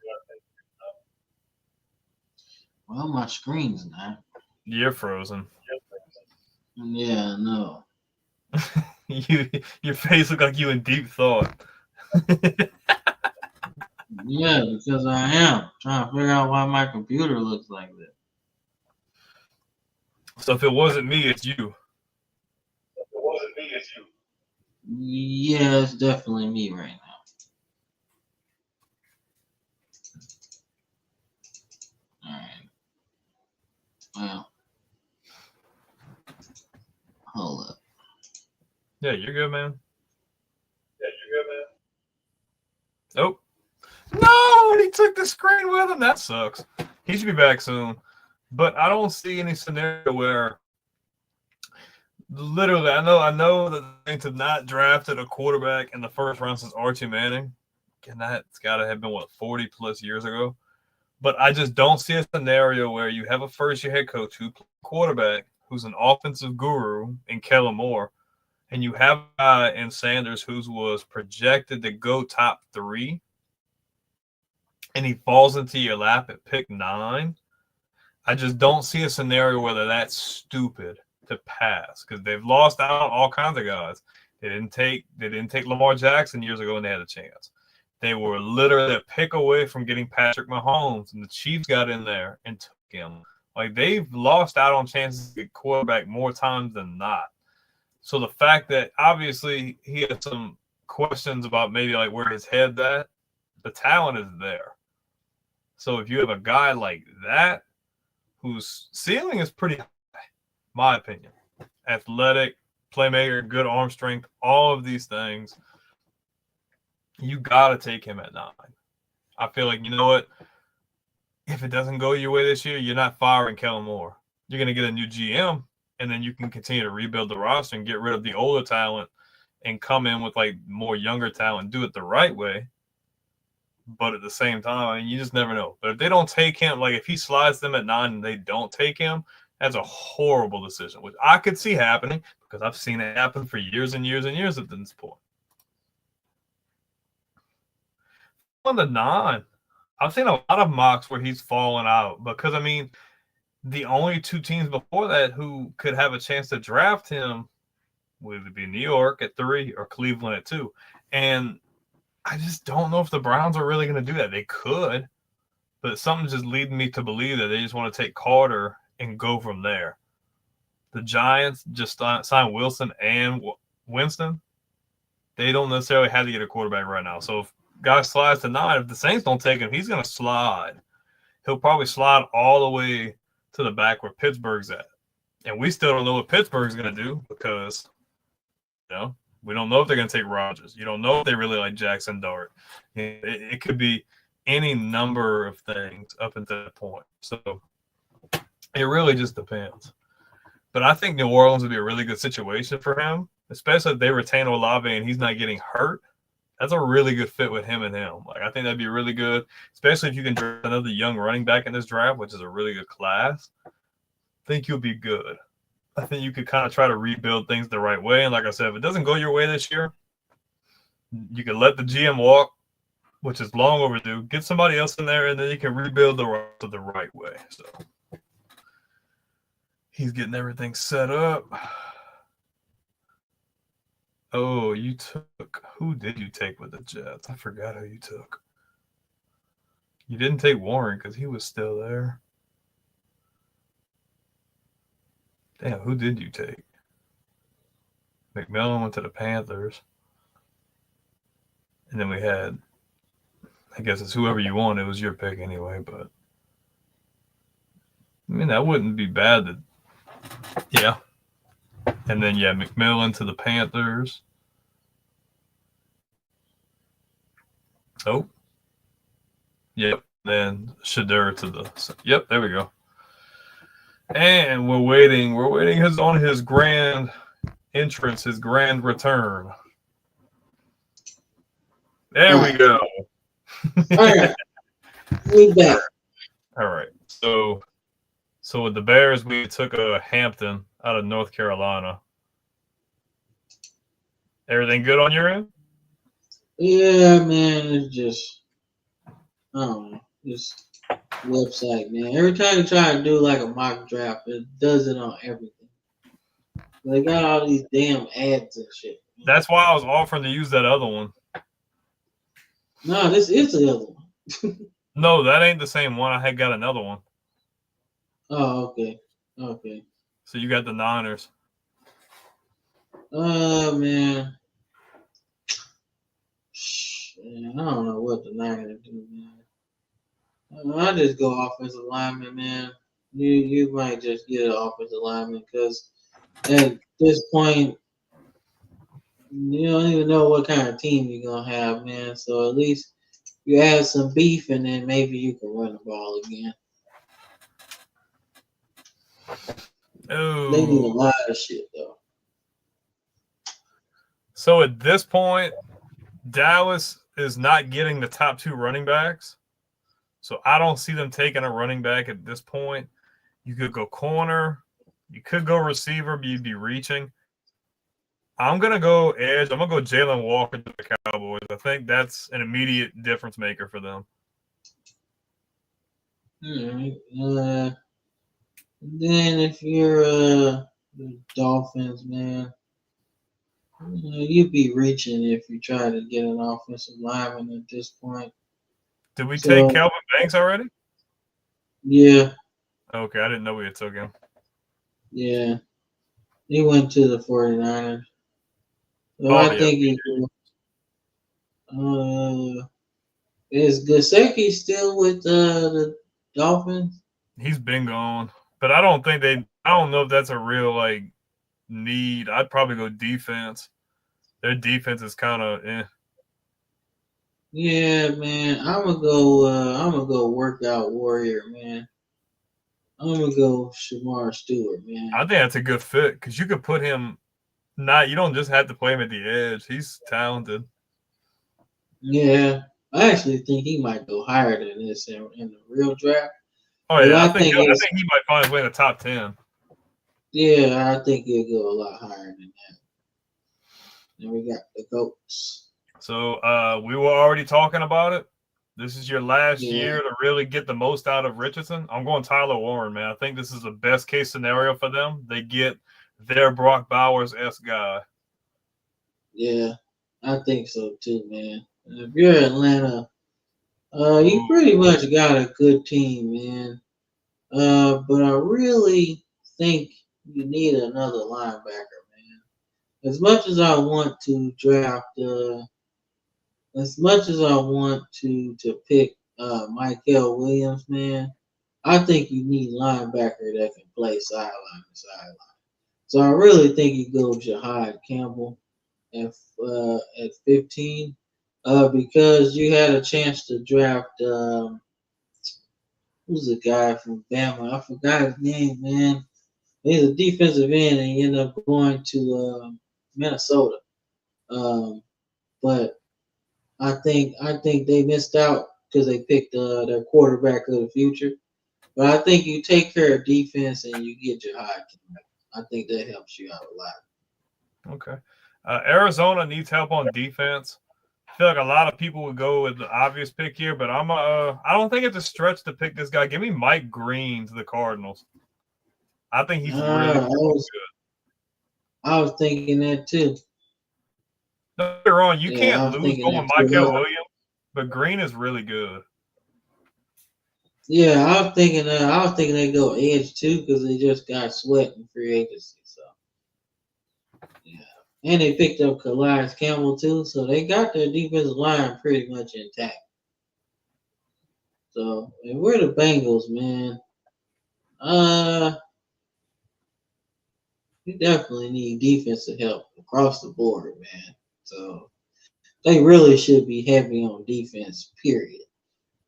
Well, my screen's not.
You're frozen.
Yeah, no.
Your face look like you in deep thought.
Yeah, because I am trying to figure out why my computer looks like that.
So if it wasn't me, it's you.
Yeah, it's definitely me right now. All right. Well, hold up.
Yeah, you're good, man. Oh. No, he took the screen with him. That sucks. He should be back soon. But I don't see any scenario where literally I know that the Saints have not drafted a quarterback in the first round since Archie Manning. And that's gotta have been 40 plus years ago. But I just don't see a scenario where you have a first-year head coach who plays quarterback, who's an offensive guru in Kellen Moore, and you have a guy in Sanders who was projected to go top 3, and he falls into your lap at pick 9. I just don't see a scenario where they're that stupid to pass because they've lost out on all kinds of guys. They didn't take Lamar Jackson years ago when they had a chance. They were literally a pick away from getting Patrick Mahomes, and the Chiefs got in there and took him. Like, they've lost out on chances to get quarterback more times than not. So the fact that obviously he had some questions about maybe like where his head's at, the talent is there. So if you have a guy like that whose ceiling is pretty high, my opinion, athletic, playmaker, good arm strength, all of these things, you got to take him at 9. I feel like, you know what? If it doesn't go your way this year, you're not firing Kellen Moore. You're going to get a new GM, and then you can continue to rebuild the roster and get rid of the older talent and come in with like more younger talent, do it the right way. But at the same time, I mean, you just never know. But if they don't take him, like if he slides them at 9 and they don't take him, that's a horrible decision, which I could see happening because I've seen it happen for years and years and years at this point. On the 9, I've seen a lot of mocks where he's fallen out because, I mean, the only 2 teams before that who could have a chance to draft him would be New York at 3 or Cleveland at 2. And I just don't know if the Browns are really going to do that. They could, but something's just leading me to believe that they just want to take Carter and go from there. The Giants just signed Wilson and Winston. They don't necessarily have to get a quarterback right now. So if guy slides to 9, if the Saints don't take him, he's going to slide. He'll probably slide all the way to the back where Pittsburgh's at. And we still don't know what Pittsburgh's going to do because, you know, we don't know if they're going to take Rodgers. You don't know if they really like Jackson Dart. It could be any number of things up until that point. So it really just depends. But I think New Orleans would be a really good situation for him, especially if they retain Olave and he's not getting hurt. That's a really good fit with him and him. Like, I think that'd be really good, especially if you can draft another young running back in this draft, which is a really good class. I think you'll be good. I think you could kind of try to rebuild things the right way. And like I said, if it doesn't go your way this year, you can let the GM walk, which is long overdue. Get somebody else in there, and then you can rebuild the right way. So he's getting everything set up. Oh, you took – who did you take with the Jets? I forgot who you took. You didn't take Warren because he was still there. Damn, who did you take? McMillan went to the Panthers. And then we had – I guess it's whoever you want. It was your pick anyway, but I mean, that wouldn't be bad. Yeah. And then, yeah, McMillan to the Panthers. Oh. Yep. Then Shedeur to the – yep, there we go. And we're waiting on his grand entrance, his grand return. There we go.
All right. We back.
All right. So with the Bears, we took a Hampton out of North Carolina. Everything good on your end?
Yeah, man. It's just, I don't know. Just website, man. Every time you try to do like a mock draft, it does it on everything. They got all these damn ads and shit. Man.
That's why I was offering to use that other one.
No, this is the other one.
No, that ain't the same one. I had got another one.
Oh, okay. Okay.
So you got the Niners.
Oh, man. Man, I don't know what the Niners do, man. I just go offensive lineman, man. You might just get an offensive lineman because at this point, you don't even know what kind of team you're going to have, man. So at least you add some beef and then maybe you can run the ball again.
Oh.
They need a lot of shit, though.
So at this point, Dallas is not getting the top 2 running backs. So I don't see them taking a running back at this point. You could go corner. You could go receiver, but you'd be reaching. I'm going to go edge. I'm going to go Jalen Walker to the Cowboys. I think that's an immediate difference maker for them.
All right. Then if you're the Dolphins, man, you'd be reaching if you try to get an offensive lineman at this point.
Did we take
So
Kelvin Banks already?
yeah,
Okay, I didn't know we had took him.
yeah, he went to the 49ers. So I think he. Is Gesicki still with the Dolphins?
He's been gone, but I don't think they. I don't know if that's a real like need. I'd probably go defense. Their defense is kind of
Yeah, man. I'm gonna go. I'm gonna go workout warrior, man. I'm gonna go Shamar Stewart, man.
I think that's a good fit because you could put him. You don't just have to play him at the edge. He's talented.
Yeah, I actually think he might go higher than this in the real draft.
Oh yeah,
I
I think
think
he might find his way in the top 10.
yeah, I think he'll go a lot higher than that. Then we got the goats.
So we were already talking about it. This is your last
Yeah.
year to really get the most out of Richardson. I'm going Tyler Warren, man. I think this is the best case scenario for them. They get their Brock Bowers-esque guy.
Yeah, I think so too, man. If you're Atlanta, you pretty much got a good team, man. But I really think you need another linebacker, man. As much as I want to draft, as much as I want to pick Michael Williams, man, I think you need linebacker that can play sideline to sideline. So I really think you go Jahad Campbell at 15, because you had a chance to draft. Who's the guy from Bama? I forgot his name, man. He's a defensive end, and he ended up going to Minnesota. But I think they missed out because they picked their quarterback of the future. But I think you take care of defense and you get your high. I think that helps you out a lot.
Okay. Arizona needs help on defense. I feel like a lot of people would go with the obvious pick here, but I don't think it's a stretch to pick this guy. Give me Mike Green to the Cardinals. I think he's really good.
I was thinking that too.
No, you're wrong. You can't lose going Michael Williams, but Green is really good.
Yeah, I was thinking they go edge too because they just got Sweat in free agency. So yeah, and they picked up Calais Campbell too, so they got their defensive line pretty much intact. So and we're the Bengals, man. You definitely need defensive help across the board, man. So they really should be heavy on defense, period.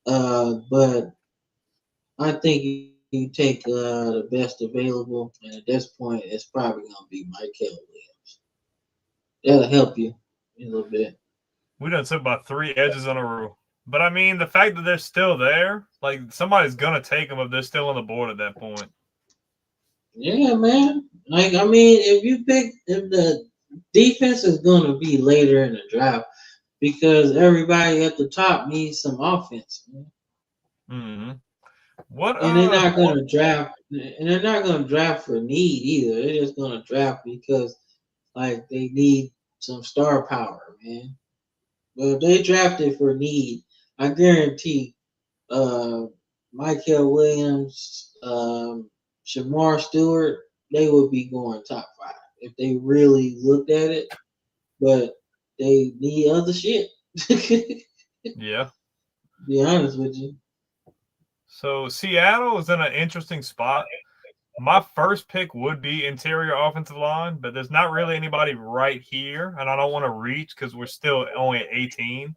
But I think you take the best available, and at this point, it's probably going to be Michael Williams. That'll help you a little bit.
We done took about 3 edges in a row. But, I mean, the fact that they're still there, like, somebody's going to take them if they're still on the board at that point.
Yeah, man. Like, I mean, if the defense is going to be later in the draft because everybody at the top needs some offense, man.
Mm-hmm.
And they're not going to draft, and they're not going to draft for need either. They're just going to draft because, like, they need some star power, man. But if they drafted for need, I guarantee Michael Williams, Shamar Stewart, they would be going top 5 if they really looked at it. But they need other shit.
Yeah.
To be honest with you.
So Seattle is in an interesting spot. My first pick would be interior offensive line, but there's not really anybody right here, and I don't want to reach because we're still only at 18.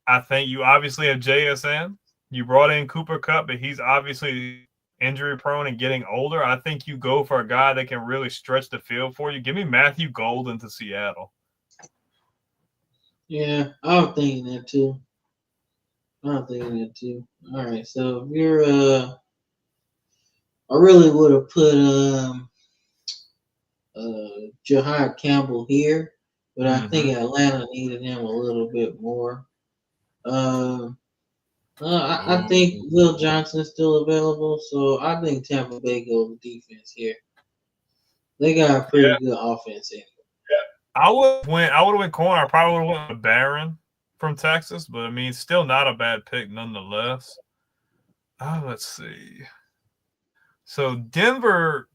I think you obviously have JSN. You brought in Cooper Kupp, but he's obviously injury prone and getting older. I think you go for a guy that can really stretch the field for you. Give me Matthew Golden to Seattle.
Yeah, I was thinking that too. All right, so if you're I really would have put Jahad Campbell here, but I think Atlanta needed him a little bit more. I think Will Johnson is still available, so I think Tampa Bay goes defense here. They got a pretty good offense in.
I would have went corner. I probably would have went with Barron from Texas, but I mean, still not a bad pick nonetheless. Let's see. So Denver,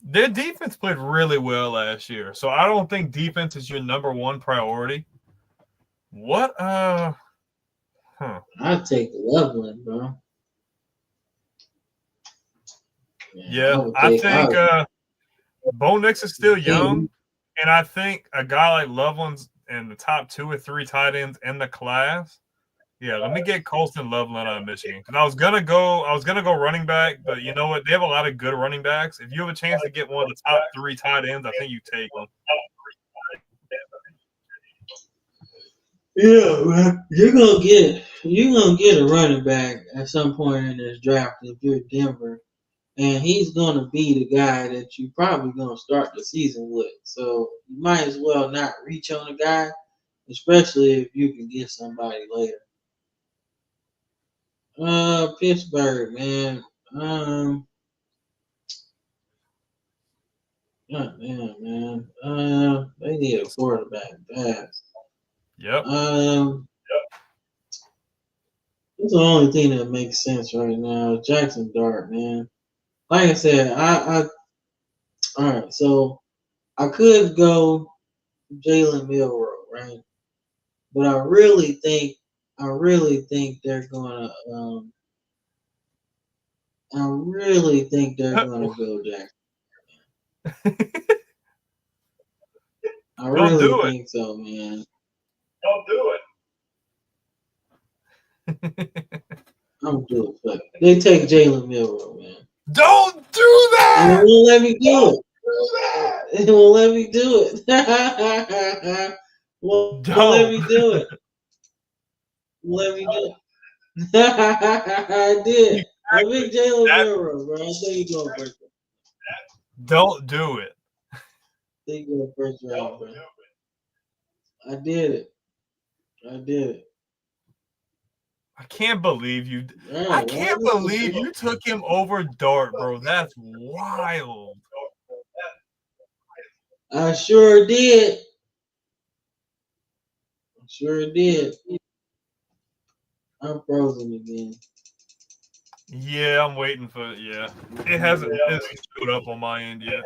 their defense played really well last year. So I don't think defense is your number one priority. What?
I'd take Loveland, bro.
Yeah, I think Bo Nix is still young, and I think a guy like Loveland's in the top 2 or 3 tight ends in the class. Yeah, let me get Colston Loveland out of Michigan. Because I was gonna go running back, but you know what? They have a lot of good running backs. If you have a chance to get one of the top 3 tight ends, I think you take them.
Yeah, man. You're gonna get a running back at some point in this draft if you're Denver. And he's gonna be the guy that you probably gonna start the season with. So you might as well not reach on a guy, especially if you can get somebody later. Pittsburgh, man. God damn, man. They need a quarterback bad.
Yep.
That's the only thing that makes sense right now. Jackson Dart, man. Like I said, all right. So I could go Jalen Milroe, right? But I really think they're gonna go Jackson. I really think so, man.
Don't do
it. I'm doing it. They take Jalen Milroe, man.
Don't do that!
And it won't let me do it. It won't let me do it. Won't let me do it. Let me do it. I did. I picked Jalen Milroe, bro. I think you go first.
Don't do it.
They go first round, bro. I did it.
I can't believe you. I can't believe you took him over Dart, bro. That's wild.
I sure did. I'm frozen again.
Yeah, I'm waiting for it. Yeah, it hasn't showed up on my end yet.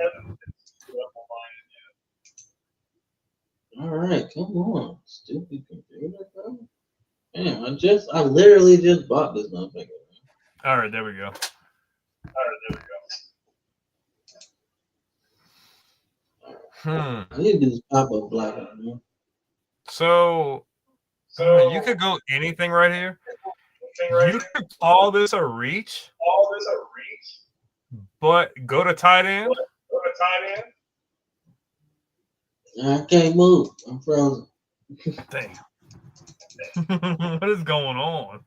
All right, come on, stupid computer, bro. Damn, I literally just bought this motherfucker.
All right, there we go.
I need to do this pop-up block on there.
So you could go anything right here. You could call this a reach. But go to tight end.
I can't move. I'm frozen.
Damn. What is going on?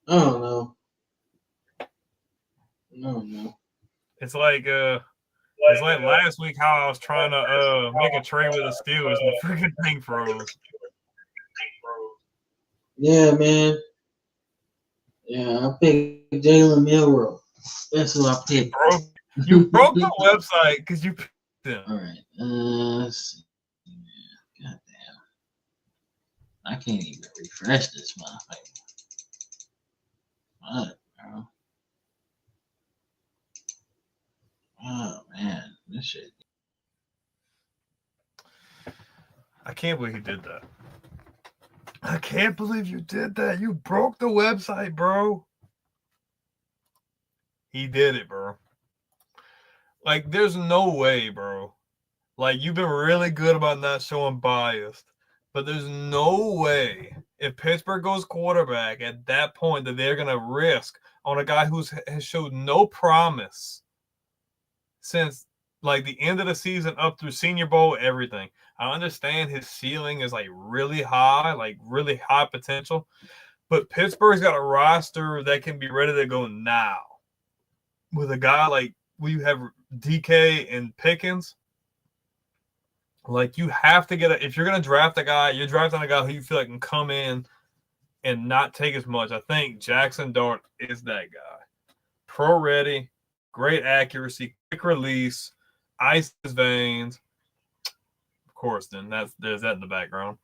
I don't know. No.
It's like last week how I was trying to make a trade with the Steelers and the freaking thing froze.
Yeah, man. Yeah, I picked Jalen Milroe. That's who I picked.
You broke the website because you picked him.
All right. Let's see. God damn. I can't even refresh this motherfucker. What, bro? Oh man, this shit.
I can't believe you did that. I can't believe you did that. You broke the website, bro. He did it, bro. Like, there's no way, bro. Like, you've been really good about not showing biased, but there's no way if Pittsburgh goes quarterback at that point that they're going to risk on a guy has showed no promise since, like, the end of the season up through Senior Bowl, everything. I understand his ceiling is, like, really high potential, but Pittsburgh's got a roster that can be ready to go now. With a guy like, you have DK and Pickens, like, you have to if you're going to draft a guy, you're drafting a guy who you feel like can come in and not take as much. I think Jackson Dart is that guy. Pro ready, great accuracy, quick release, ice his veins. Of course, then there's that in the background.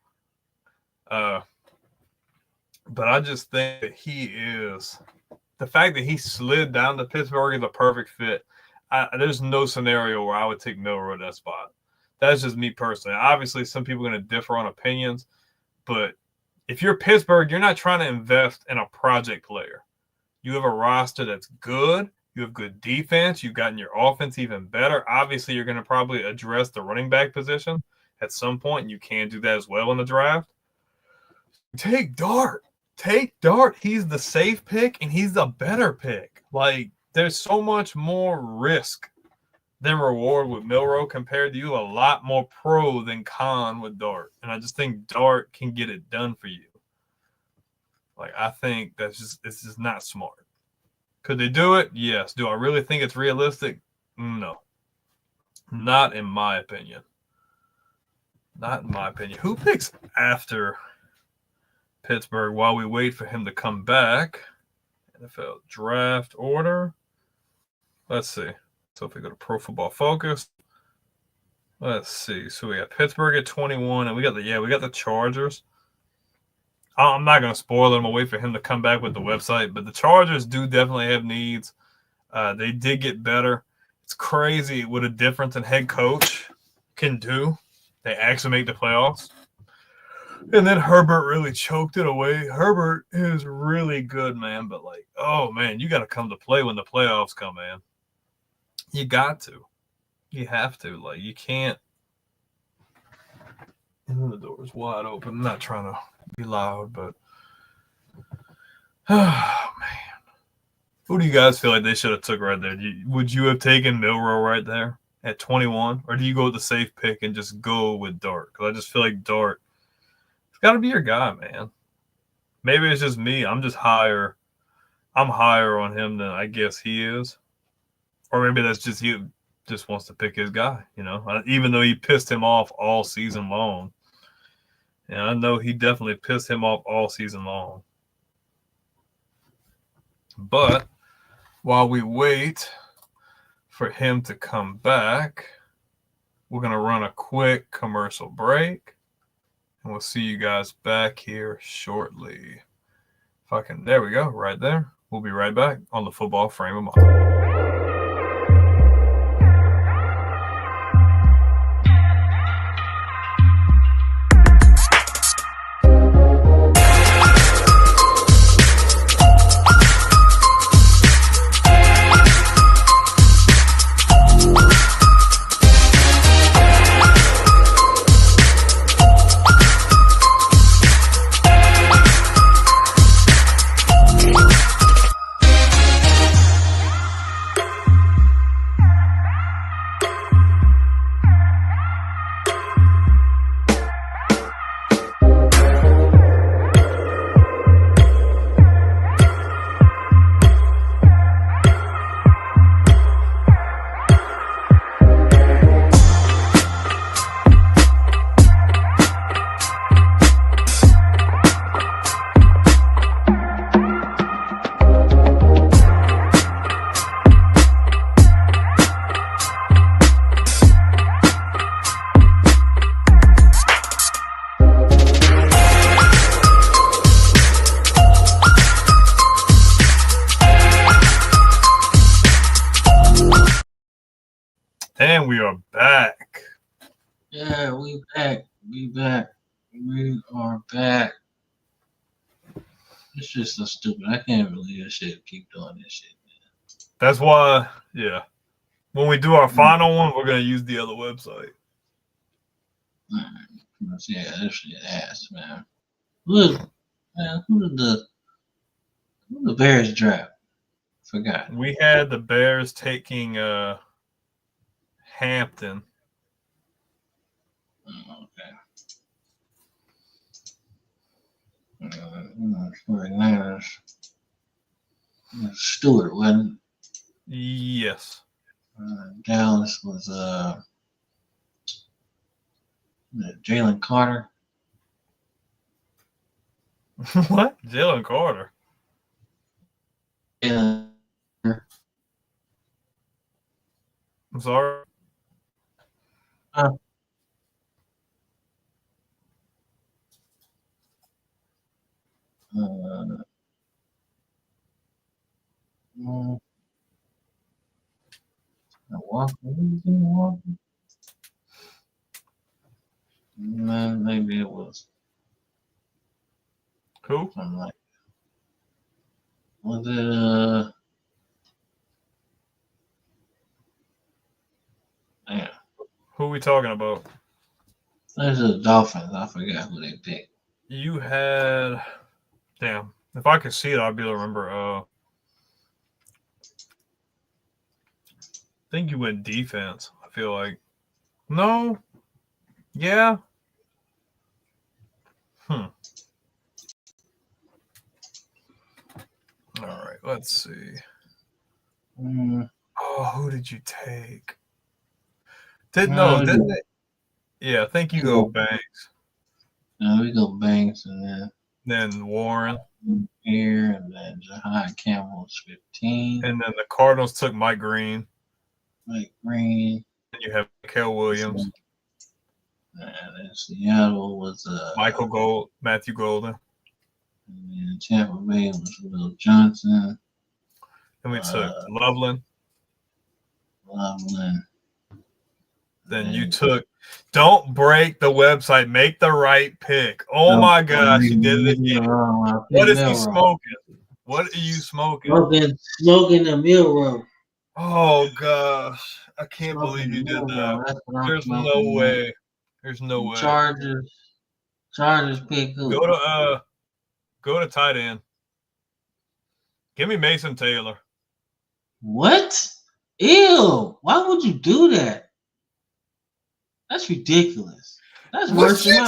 But I just think that he is the fact that he slid down to Pittsburgh is a perfect fit. There's no scenario where I would take Milroe at that spot. That's just me personally. Obviously, some people are going to differ on opinions, but if you're Pittsburgh, you're not trying to invest in a project player. You have a roster that's good. You have good defense. You've gotten your offense even better. Obviously, you're going to probably address the running back position at some point, and you can do that as well in the draft. Take Dart. Take Dart. He's the safe pick, and he's the better pick. Like, there's so much more risk than reward with Milroe compared to you. A lot more pro than con with Dart. And I just think Dart can get it done for you. Like, I think it's just not smart. Could they do it? Yes. Do I really think it's realistic? No. Not in my opinion. Not in my opinion. Who picks after Pittsburgh while we wait for him to come back? NFL draft order. Let's see. So if we go to Pro Football Focus, let's see. So we got Pittsburgh at 21, and we got the Chargers. I'm not going to spoil them. I'll wait for him to come back with the website. But the Chargers do definitely have needs. They did get better. It's crazy what a difference in head coach can do. They actually make the playoffs. And then Herbert really choked it away. Herbert is really good, man. But, like, oh, man, you got to come to play when the playoffs come, man. You got to. You have to. Like, you can't. And the door is wide open. I'm not trying to be loud, but oh man, who do you guys feel like they should have took right there? Would you have taken Milroe right there at 21, or do you go with the safe pick and just go with Dart? Because I just feel like Dart, it's got to be your guy, man. Maybe it's just me. I'm higher on him than I guess he is, or maybe that's just he just wants to pick his guy. You know, even though he pissed him off all season long. And I know he definitely pissed him off all season long. But while we wait for him to come back, we're going to run a quick commercial break. And we'll see you guys back here shortly. If I can, there we go, right there. We'll be right back on the Football Frame of Mind. And we are back.
Yeah, we back. We are back. It's just so stupid. I can't believe this shit. Keep doing this shit, man.
That's why, yeah. When we do our final one, we're gonna use the other website.
Yeah, this shit ass, man. Who the Bears draft? Forgot.
We had the Bears taking Hampton.
Okay. 49ers. Stewart, wasn't it?
Yes.
Dallas was Jalen Carter.
What? Jalen Carter.
Yeah.
I'm sorry.
Maybe it was
Who?
something like. Was it yeah.
Who we talking about?
There's the Dolphins. I forgot who they picked.
You had. Damn. If I could see it, I'd be able to remember. I think you went defense. I feel like. No. Yeah. All right. Let's see. Oh, who did you take? Didn't it? Yeah, I think you go Banks.
No, we go Banks and
Then Warren.
here, and then Jahai Campbell's 15.
And then the Cardinals took Mike Green.
Mike Green.
And you have Mikael Williams.
And then Seattle was
Matthew Golden.
And then Tampa Bay was Will Johnson.
And we took Loveland. Then you took Don't break the website. Make the right pick. Oh my gosh, you did it again. What is he smoking? What are you smoking?
Smoking the Milrow.
Oh gosh, I can't believe you did that. There's no way. There's no way.
Chargers pick who?
Go to tight end. Give me Mason Taylor.
What? Ew! Why would you do that? That's ridiculous. That's worse than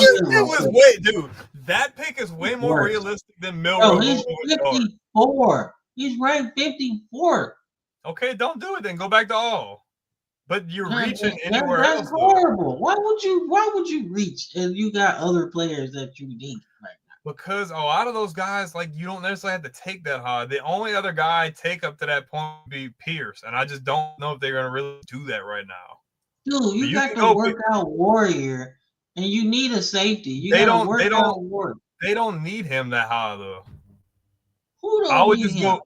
dude. That pick is way more realistic than Milrow.
No, he's 54. He's ranked 54.
Okay, don't do it then. Go back to all. But you're reaching anywhere else.
That's horrible. Why would you reach and you got other players that you need right now?
Because a lot of those guys, like, you don't necessarily have to take that high. The only other guy I take up to that point would be Pierce, and I just don't know if they're going to really do that right now.
Dude, you got the workout warrior, and you need a safety. They don't
need him that high though.
Who don't need him?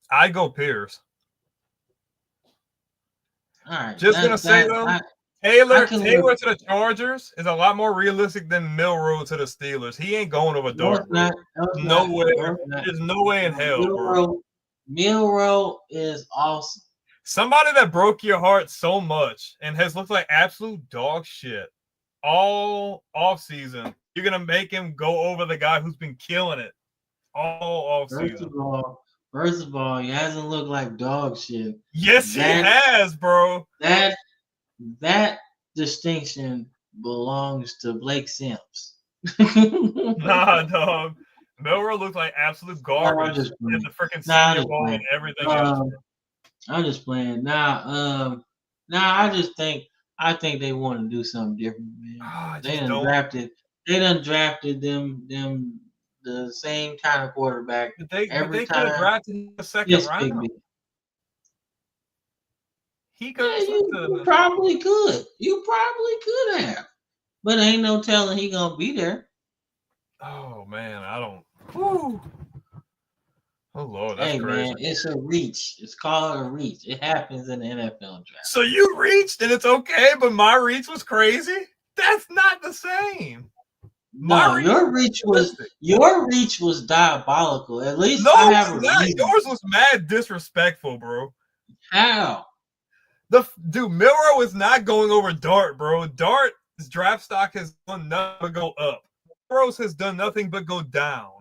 I'd go Pierce.
All right.
Just gonna say though, Taylor to the Chargers is a lot more realistic than Milrow to the Steelers. He ain't going over Dart. No way. There's no way in hell, bro.
Milrow is awesome.
Somebody that broke your heart so much and has looked like absolute dog shit all offseason. You're gonna make him go over the guy who's been killing it all offseason.
First of all, he hasn't looked like dog shit.
Yes, he has, bro.
That distinction belongs to Blake Sims.
Nah, dog. Milrow looked like absolute garbage in the freaking Senior Bowl and everything else.
I'm just playing. I think they want to do something different, man. They done drafted them the same kind of quarterback.
They could have drafted the second round.
You probably could. You probably could have. But ain't no telling he gonna be there.
Oh man, I don't. Whew. Oh Lord, that's crazy.
Man, it's a reach. It's called a reach. It happens in the NFL draft.
So you reached and it's okay, but my reach was crazy? That's not the same.
No, your reach was diabolical. At least
no,
I have
yours was mad disrespectful, bro.
How?
Dude, Milrow is not going over Dart, bro. Dart's draft stock has done nothing but go up. Milrow's has done nothing but go down.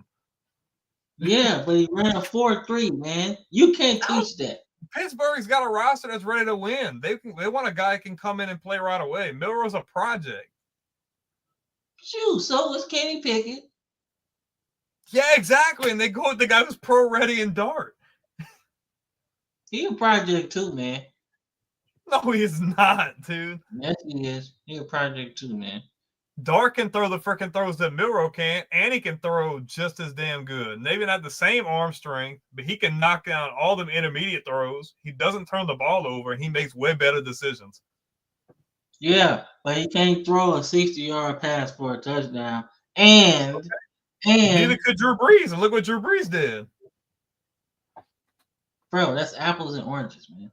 Yeah, but he ran a 4.3, man. You can't teach that.
Pittsburgh's got a roster that's ready to win. They want a guy that can come in and play right away. Milrow's a project.
Shoot, so was Kenny Pickett.
Yeah, exactly. And they go with the guy who's pro-ready in Dart.
He a project too, man.
No, he is not, dude.
Yes, he is. He a project too, man.
Dart can throw the freaking throws that Milroe can't, and he can throw just as damn good. Maybe not the same arm strength, but he can knock down all them intermediate throws. He doesn't turn the ball over, and he makes way better decisions.
Yeah, but he can't throw a 60-yard pass for a touchdown. And
Neither could Drew Brees, and look what Drew Brees did.
bro, that's apples and oranges, man.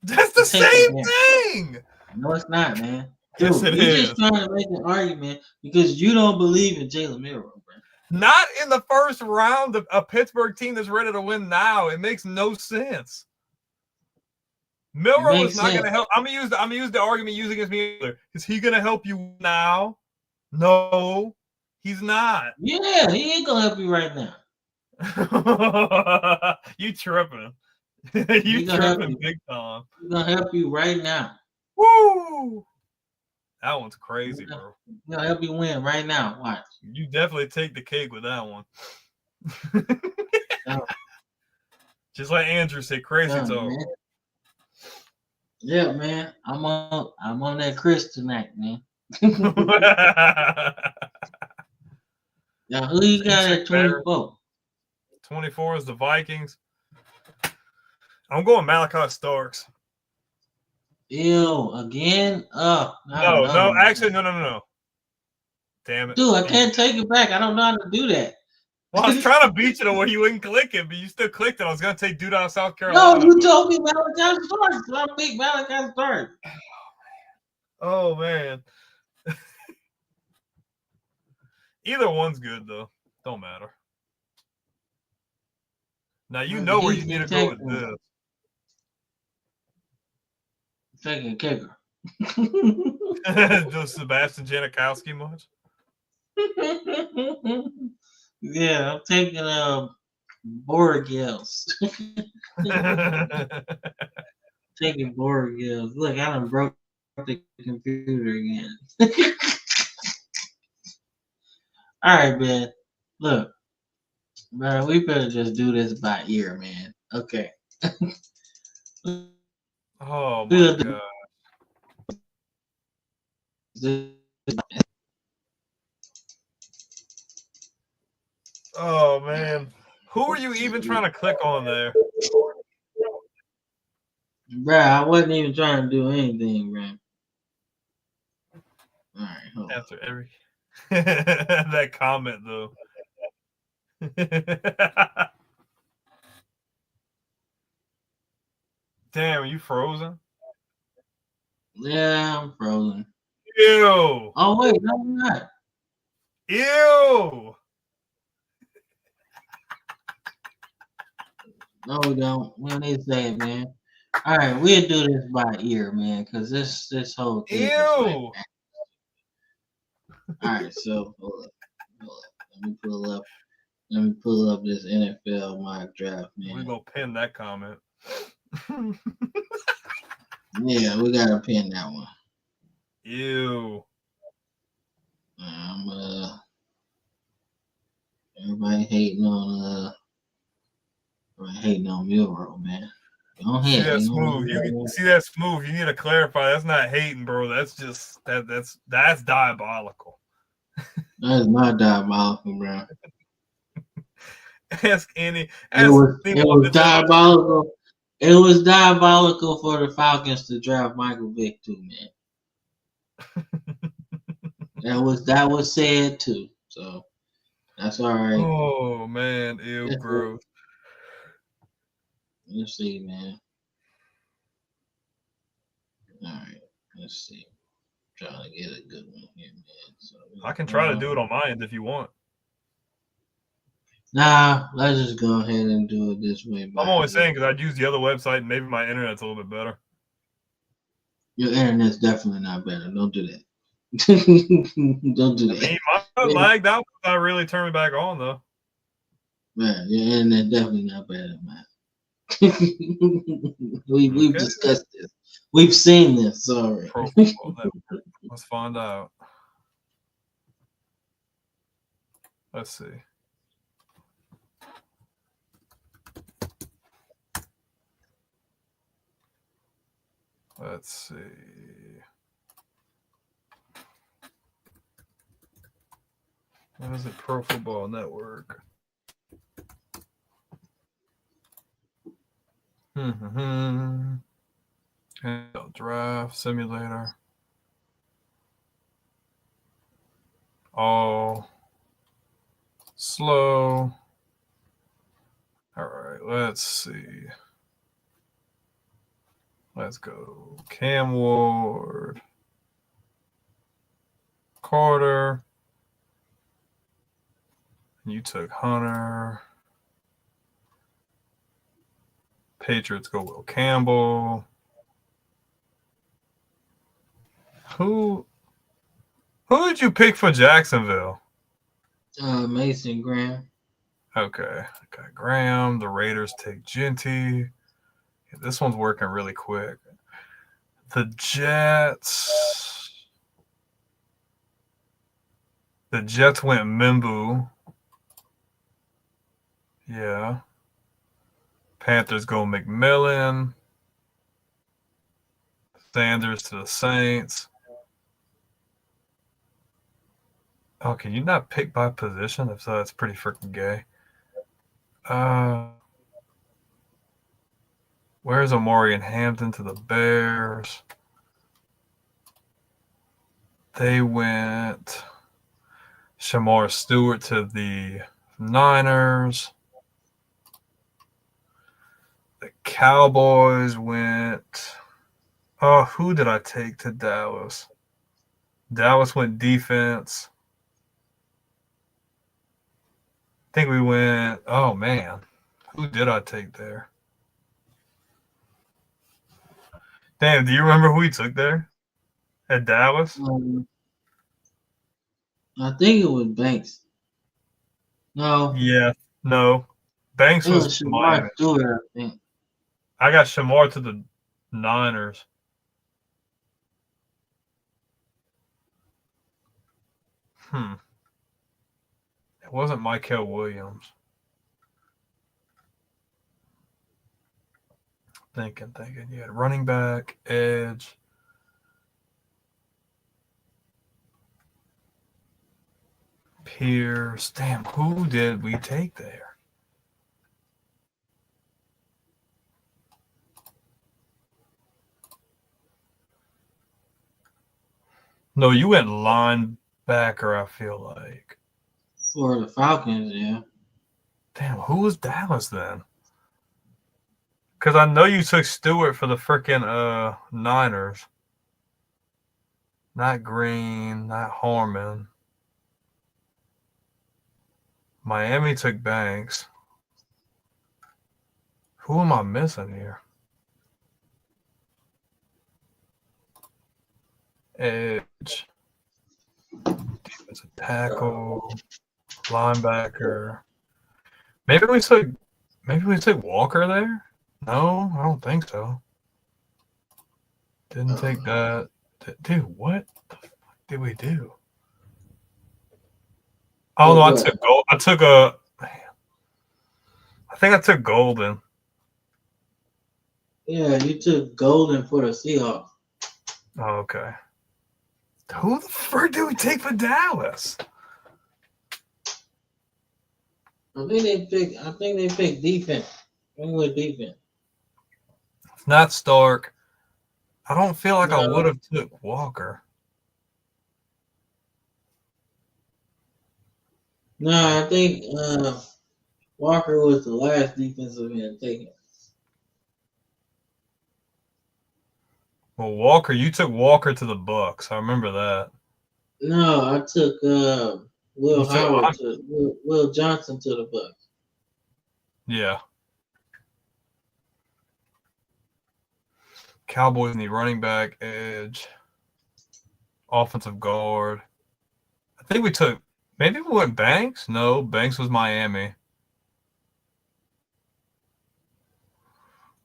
That's the same thing.
No, it's not, man. Dude,
Yes, it is.
You're just trying to make an argument because you don't believe in Jalen Milroe, bro.
Not in the first round of a Pittsburgh team that's ready to win now. It makes no sense. Milroe is not going to help. I'm gonna use the argument used against me earlier. Is he going to help you now? No, he's not.
Yeah, he ain't gonna help you right now.
You tripping? You tripping big time?
He's gonna help you right now.
Woo! That one's crazy, bro.
He's gonna help you win right now. Watch.
You definitely take the cake with that one. Just like Andrew said, crazy talk.
Man. Yeah, man. I'm on that Chris tonight, man. Now, who you got at 24?
24 is the Vikings. I'm going Malachi Starks.
Ew, again?
No. Actually, no. Damn it.
Dude, I can't take it back. I don't know how to do that.
Well, I was trying to beat you to where you wouldn't click it, but you still clicked it. I was going to take dude out of South Carolina.
No, you told me Malachi Starks. So I picked Malachi Starks.
Oh, man. Either one's good, though. Don't matter. Now, you know where you need to go with this.
Taking a kicker.
Does Sebastian Janikowski much?
Yeah, I'm taking Borgels. Taking Borgels. Look, I done broke the computer again. All right, man. Look, man, we better just do this by ear, man. Okay.
Oh my god. Oh man. Who are you even trying to click on there?
Bruh, I wasn't even trying to do anything, bruh. All right, hold on.
After every that comment though. Damn, are you frozen?
Yeah, I'm frozen.
Ew.
Oh wait, no, I'm not.
Ew.
No, we don't. We don't need to say it, man. All right, we'll do this by ear, man, because this whole thing.
Ew.
All right, so hold up. Let me pull up this NFL mock draft, man.
We're gonna pin that comment.
Yeah, we gotta pin that one.
Ew.
Everybody hating on Milroe, man. Go ahead.
See that smooth. You see that smooth. You need to clarify. That's not hating, bro. That's just that's diabolical.
That is not diabolical, bro.
Ask any.
It was diabolical. It was diabolical for the Falcons to draft Michael Vick too, man. that was said too. So that's all right.
Oh man, ew, gross.
Let's see, man. All right, let's see. Trying to get a good one here, man. So
I can try to do it on my end if you want.
Nah, let's just go ahead and do it this way.
I'm only saying because I'd use the other website and maybe my internet's a little bit better.
Your internet's definitely not better. Don't do that. Don't do that.
I mean, my lagged out. I really turned it back on though.
Man, your internet's definitely not better, man. We've discussed this. We've seen this. Sorry.
Let's find out. Let's see. Let's see. What is it? Pro Football Network. Draft Simulator. All slow. All right, let's see. Let's go. Cam Ward. Carter. You took Hunter. Patriots go Will Campbell. Who did you pick for Jacksonville?
Mason Graham.
Okay. Got Graham. The Raiders take Genty. Yeah, this one's working really quick. The Jets went Mimbu. Yeah. Panthers go McMillan. Sanders to the Saints. Oh, can you not pick by position? If so, that's pretty freaking gay. Where's Omari and Hampton to the Bears? They went Shamar Stewart to the Niners. The Cowboys went. Oh, who did I take to Dallas? Dallas went defense. I think we went. Oh, man. Who did I take there? Damn, do you remember who he took there at Dallas?
I think it was Banks. No.
Yeah, no. Banks was
Shamar Stewart, I think.
I got Shamar to the Niners. It wasn't Michael Williams. Thinking. You had running back, edge. Pierce. Damn, who did we take there? No, you went linebacker, I feel like.
For the Falcons, yeah.
Damn, who was Dallas then? Because I know you took Stewart for the freaking Niners. Not Green, not Harmon. Miami took Banks. Who am I missing here? Edge. Defensive tackle. Linebacker. Maybe we took Walker there? No, I don't think so. Didn't take that. Dude, what the fuck did we do? Oh no, I took gold. I think I took Golden.
Yeah, you took Golden for the Seahawks.
Oh, okay. Who the frick did we take for Dallas?
I think they picked defense. I think with defense.
It's not Stark. I don't feel like I would have took Walker.
No, I think Walker was the last defensive end taken.
Well, Walker, you took Walker to the Bucks. I remember that.
No, I took Will Johnson to the Bucks.
Yeah. Cowboys need running back, edge, offensive guard. I think maybe we went Banks? No, Banks was Miami.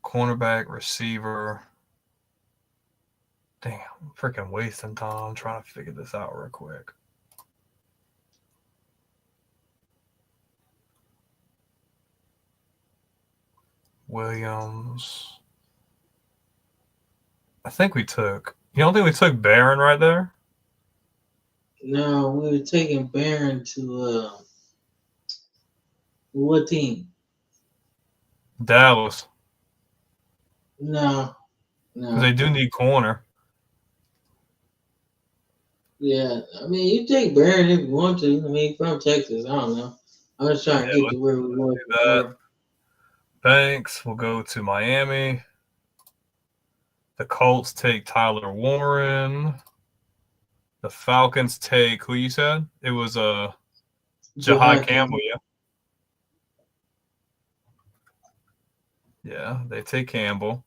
Cornerback, receiver. Damn, I'm freaking wasting time trying to figure this out real quick. Williams. You don't think we took Barron right there?
No, we were taking Barron to what team?
Dallas.
No,
Because they do need corner.
Yeah, I mean, you take Barron if you want to. I mean, from Texas, I don't know. I'm just trying to get to where we were before.
Banks will go to Miami. The Colts take Tyler Warren. The Falcons take who you said? It was Jahai Campbell, yeah. Yeah, they take Campbell.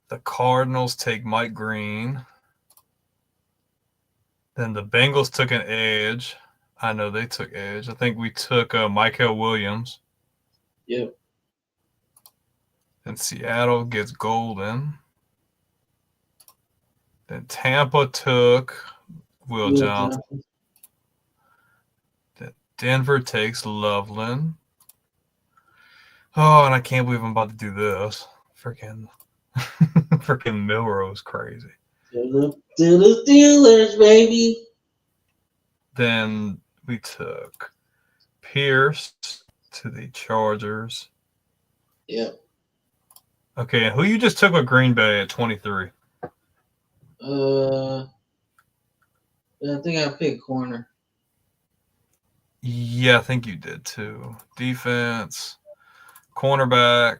The Cardinals take Mike Green. Then the Bengals took an edge. I know they took edge. I think we took Michael Williams.
Yep.
Then Seattle gets Golden. Then Tampa took Will Johnson. Then Denver takes Loveland. Oh, and I can't believe I'm about to do this. Freaking Milrose crazy.
To the Steelers, baby.
Then we took Pierce to the Chargers.
Yep.
Okay, and who you just took with Green Bay at 23?
I think I picked corner.
Yeah, I think you did too. Defense, cornerback.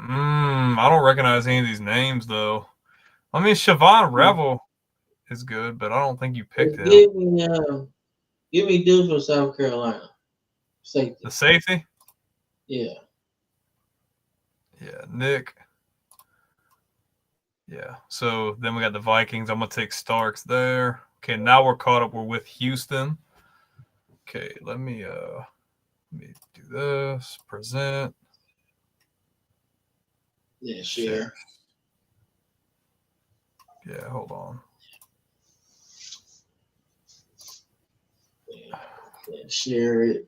I don't recognize any of these names though. I mean, Siobhan Revel is good, but I don't think you picked him.
Give me dude from South Carolina. Safety.
The safety?
Yeah.
Yeah, Nick. Yeah. So then we got the Vikings. I'm gonna take Starks there. Okay, now we're caught up. We're with Houston. Okay, let me do this. Present.
Yeah, share.
Yeah, hold on.
Yeah, share it.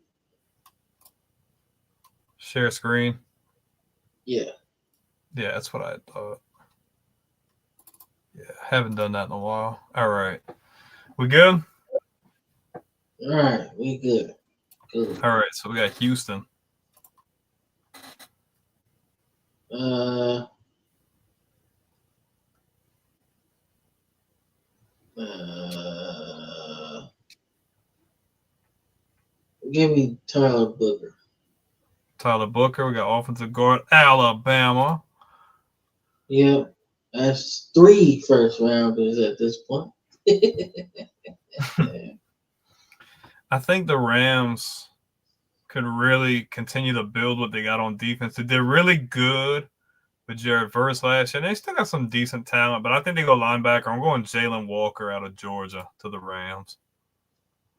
Share screen.
Yeah.
Yeah, that's what I thought. Yeah, haven't done that in a while. All right. We good?
All right, we good. Good.
All right, so we got Houston.
Give me Tyler Booker.
Tyler Booker. We got offensive guard, Alabama.
Yep. That's 3 first rounders at this point.
I think the Rams could really continue to build what they got on defense. They're really good with Jared Verse last year. And they still got some decent talent, but I think they go linebacker. I'm going Jalen Walker out of Georgia to the Rams.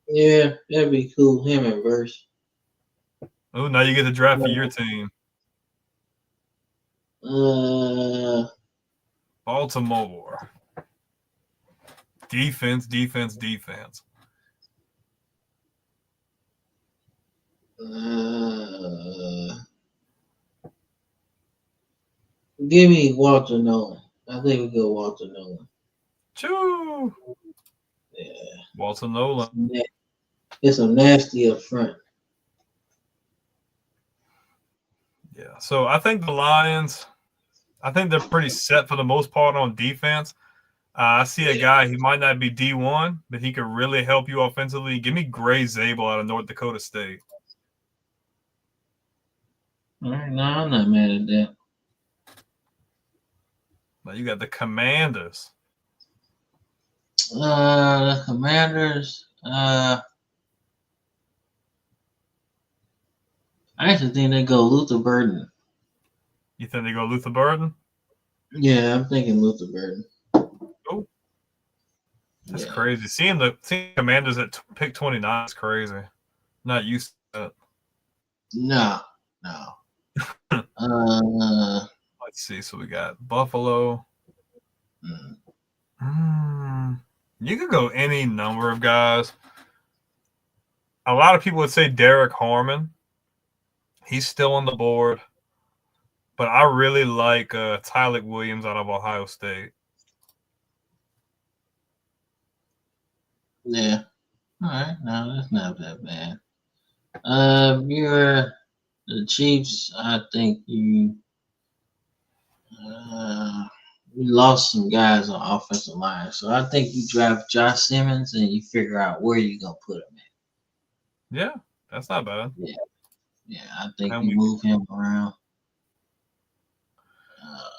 Yeah, that'd be cool. Him and Verse.
Oh, now you get to draft for your team. Baltimore. Defense.
Give me Walter Nolan. I think we go Walter Nolan.
Choo.
Yeah.
Walter Nolan.
It's a nasty up front.
Yeah. So I think the Lions, I think they're pretty set for the most part on defense. I see a guy, he might not be D1, but he could really help you offensively. Give me Gray Zabel out of North Dakota State.
All right, no, I'm not mad at that.
Now you got the Commanders.
The Commanders. I actually think they go Luther Burden.
You think they go Luther Burden?
Yeah, I'm thinking Luther Burden.
Oh, that's crazy. Seeing the Commanders at pick 29 is crazy. Not used to that.
No.
Let's see. So we got Buffalo. You could go any number of guys. A lot of people would say Derek Harmon. He's still on the board. But I really like Tyler Williams out of Ohio State.
Yeah. All right. No, that's not that bad. You're the Chiefs. I think we lost some guys on offensive line, so I think you draft Josh Simmons and you figure out where you're gonna put him at.
Yeah, that's not bad.
Yeah, I think
And
you
we
move him around.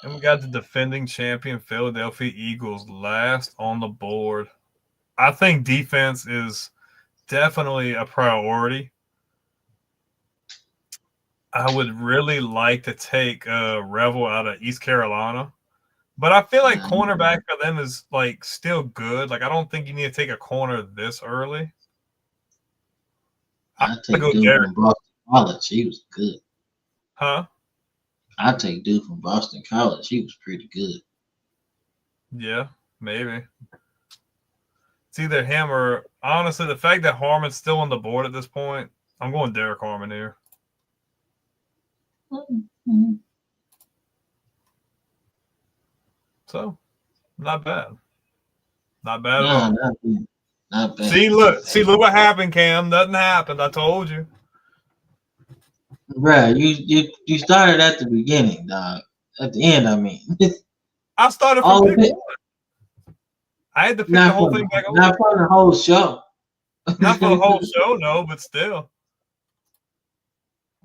and we got the defending champion Philadelphia Eagles last on the board. I think defense is definitely a priority. I would really like to take Revel out of East Carolina, but I feel like cornerback for them is like still good. Like I don't think you need to take a corner this early.
I take dude from Boston College. He was good.
Huh?
I take dude from Boston College. He was pretty good.
Yeah, maybe. It's either him or honestly the fact that Harmon's still on the board at this point. I'm going Derek Harmon here.
Mm-hmm.
So, not bad. Not bad at all.
Not bad.
See, look what happened, Cam. Nothing happened. I told you.
Bruh, you started at the beginning, dog. At the end, I mean.
I started from pick one. I had to pick the whole thing back over.
Not for the whole show.
Not for the whole show, no, but still.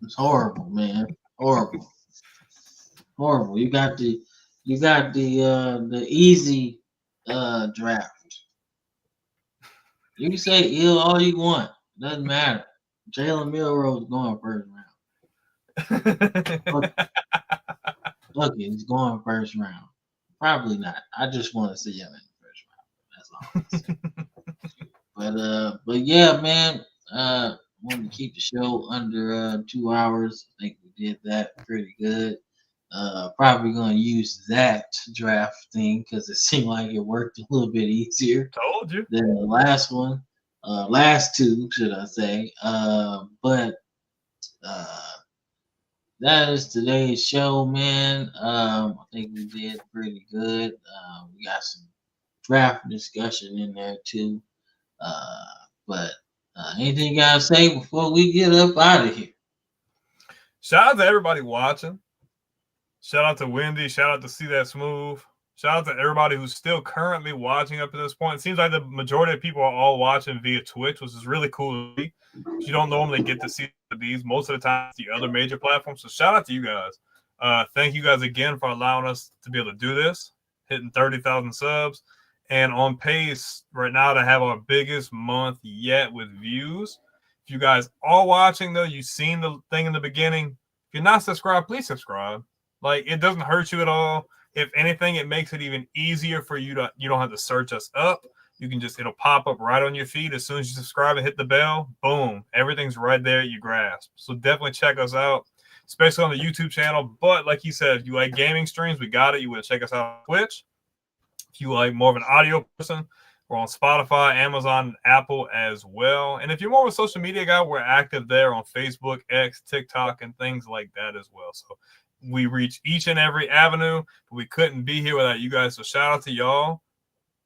It's horrible, man. Horrible. You got the easy draft. You can say ill all you want. Doesn't matter. Jalen Milroe is going first round. Look, he's going first round. Probably not. I just want to see him in the first round. That's all. But yeah, man. Wanted to keep the show under 2 hours. I think we did that pretty good. Probably gonna use that draft thing because it seemed like it worked a little bit easier.
Told you.
Than the last one. Last two, should I say. But that is today's show, man. I think we did pretty good. We got some draft discussion in there too. But anything you gotta say before we get up out of here?
Shout out to everybody watching. Shout out to Wendy. Shout out to See That Smooth. Shout out to everybody who's still currently watching up to this point. It seems like the majority of people are all watching via Twitch, which is really cool to see. You don't normally get to see these most of the time it's the other major platforms. So shout out to you guys. Thank you guys again for allowing us to be able to do this, hitting 30,000 subs, and on pace right now to have our biggest month yet with views. If you guys are watching, though, you've seen the thing in the beginning. If you're not subscribed, please subscribe. Like, it doesn't hurt you at all. If anything, it makes it even easier for you to, you don't have to search us up. You can just, it'll pop up right on your feed. As soon as you subscribe and hit the bell, boom, everything's right there at your grasp. So definitely check us out, especially on the YouTube channel. But like you said, if you like gaming streams, we got it. You would check us out on Twitch. If you like more of an audio person, we're on Spotify, Amazon, Apple as well. And if you're more of a social media guy, we're active there on Facebook, X, TikTok, and things like that as well. So we reach each and every avenue, but we couldn't be here without you guys. So shout out to y'all.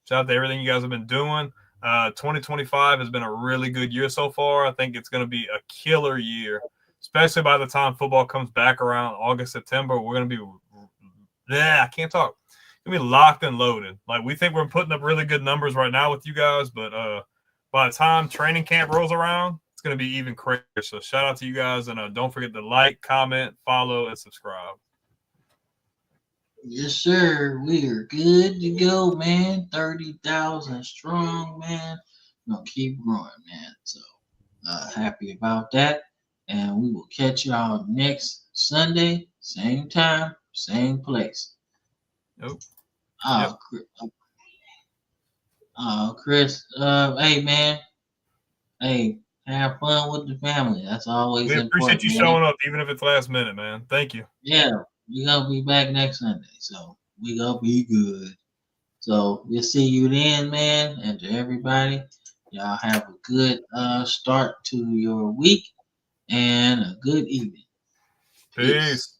Shout out to everything you guys have been doing. 2025 has been a really good year so far. I think it's going to be a killer year, especially by the time football comes back around August, September. We're going to be, I can't talk. Going to be locked and loaded. Like, we think we're putting up really good numbers right now with you guys, but by the time training camp rolls around, it's going to be even crazier. So shout out to you guys, and don't forget to like, comment, follow, and subscribe.
Yes, sir. We are good to go, man. 30,000 strong, man. We're going to keep growing, man. So happy about that. And we will catch y'all next Sunday, same time, same place.
Nope.
Oh, Chris. Hey, man. Hey, have fun with the family. That's always important.
We appreciate you showing up, even if it's last minute, man. Thank you.
Yeah, we're going to be back next Sunday. So we're going to be good. So we'll see you then, man. And to everybody, y'all have a good start to your week and a good evening.
Peace.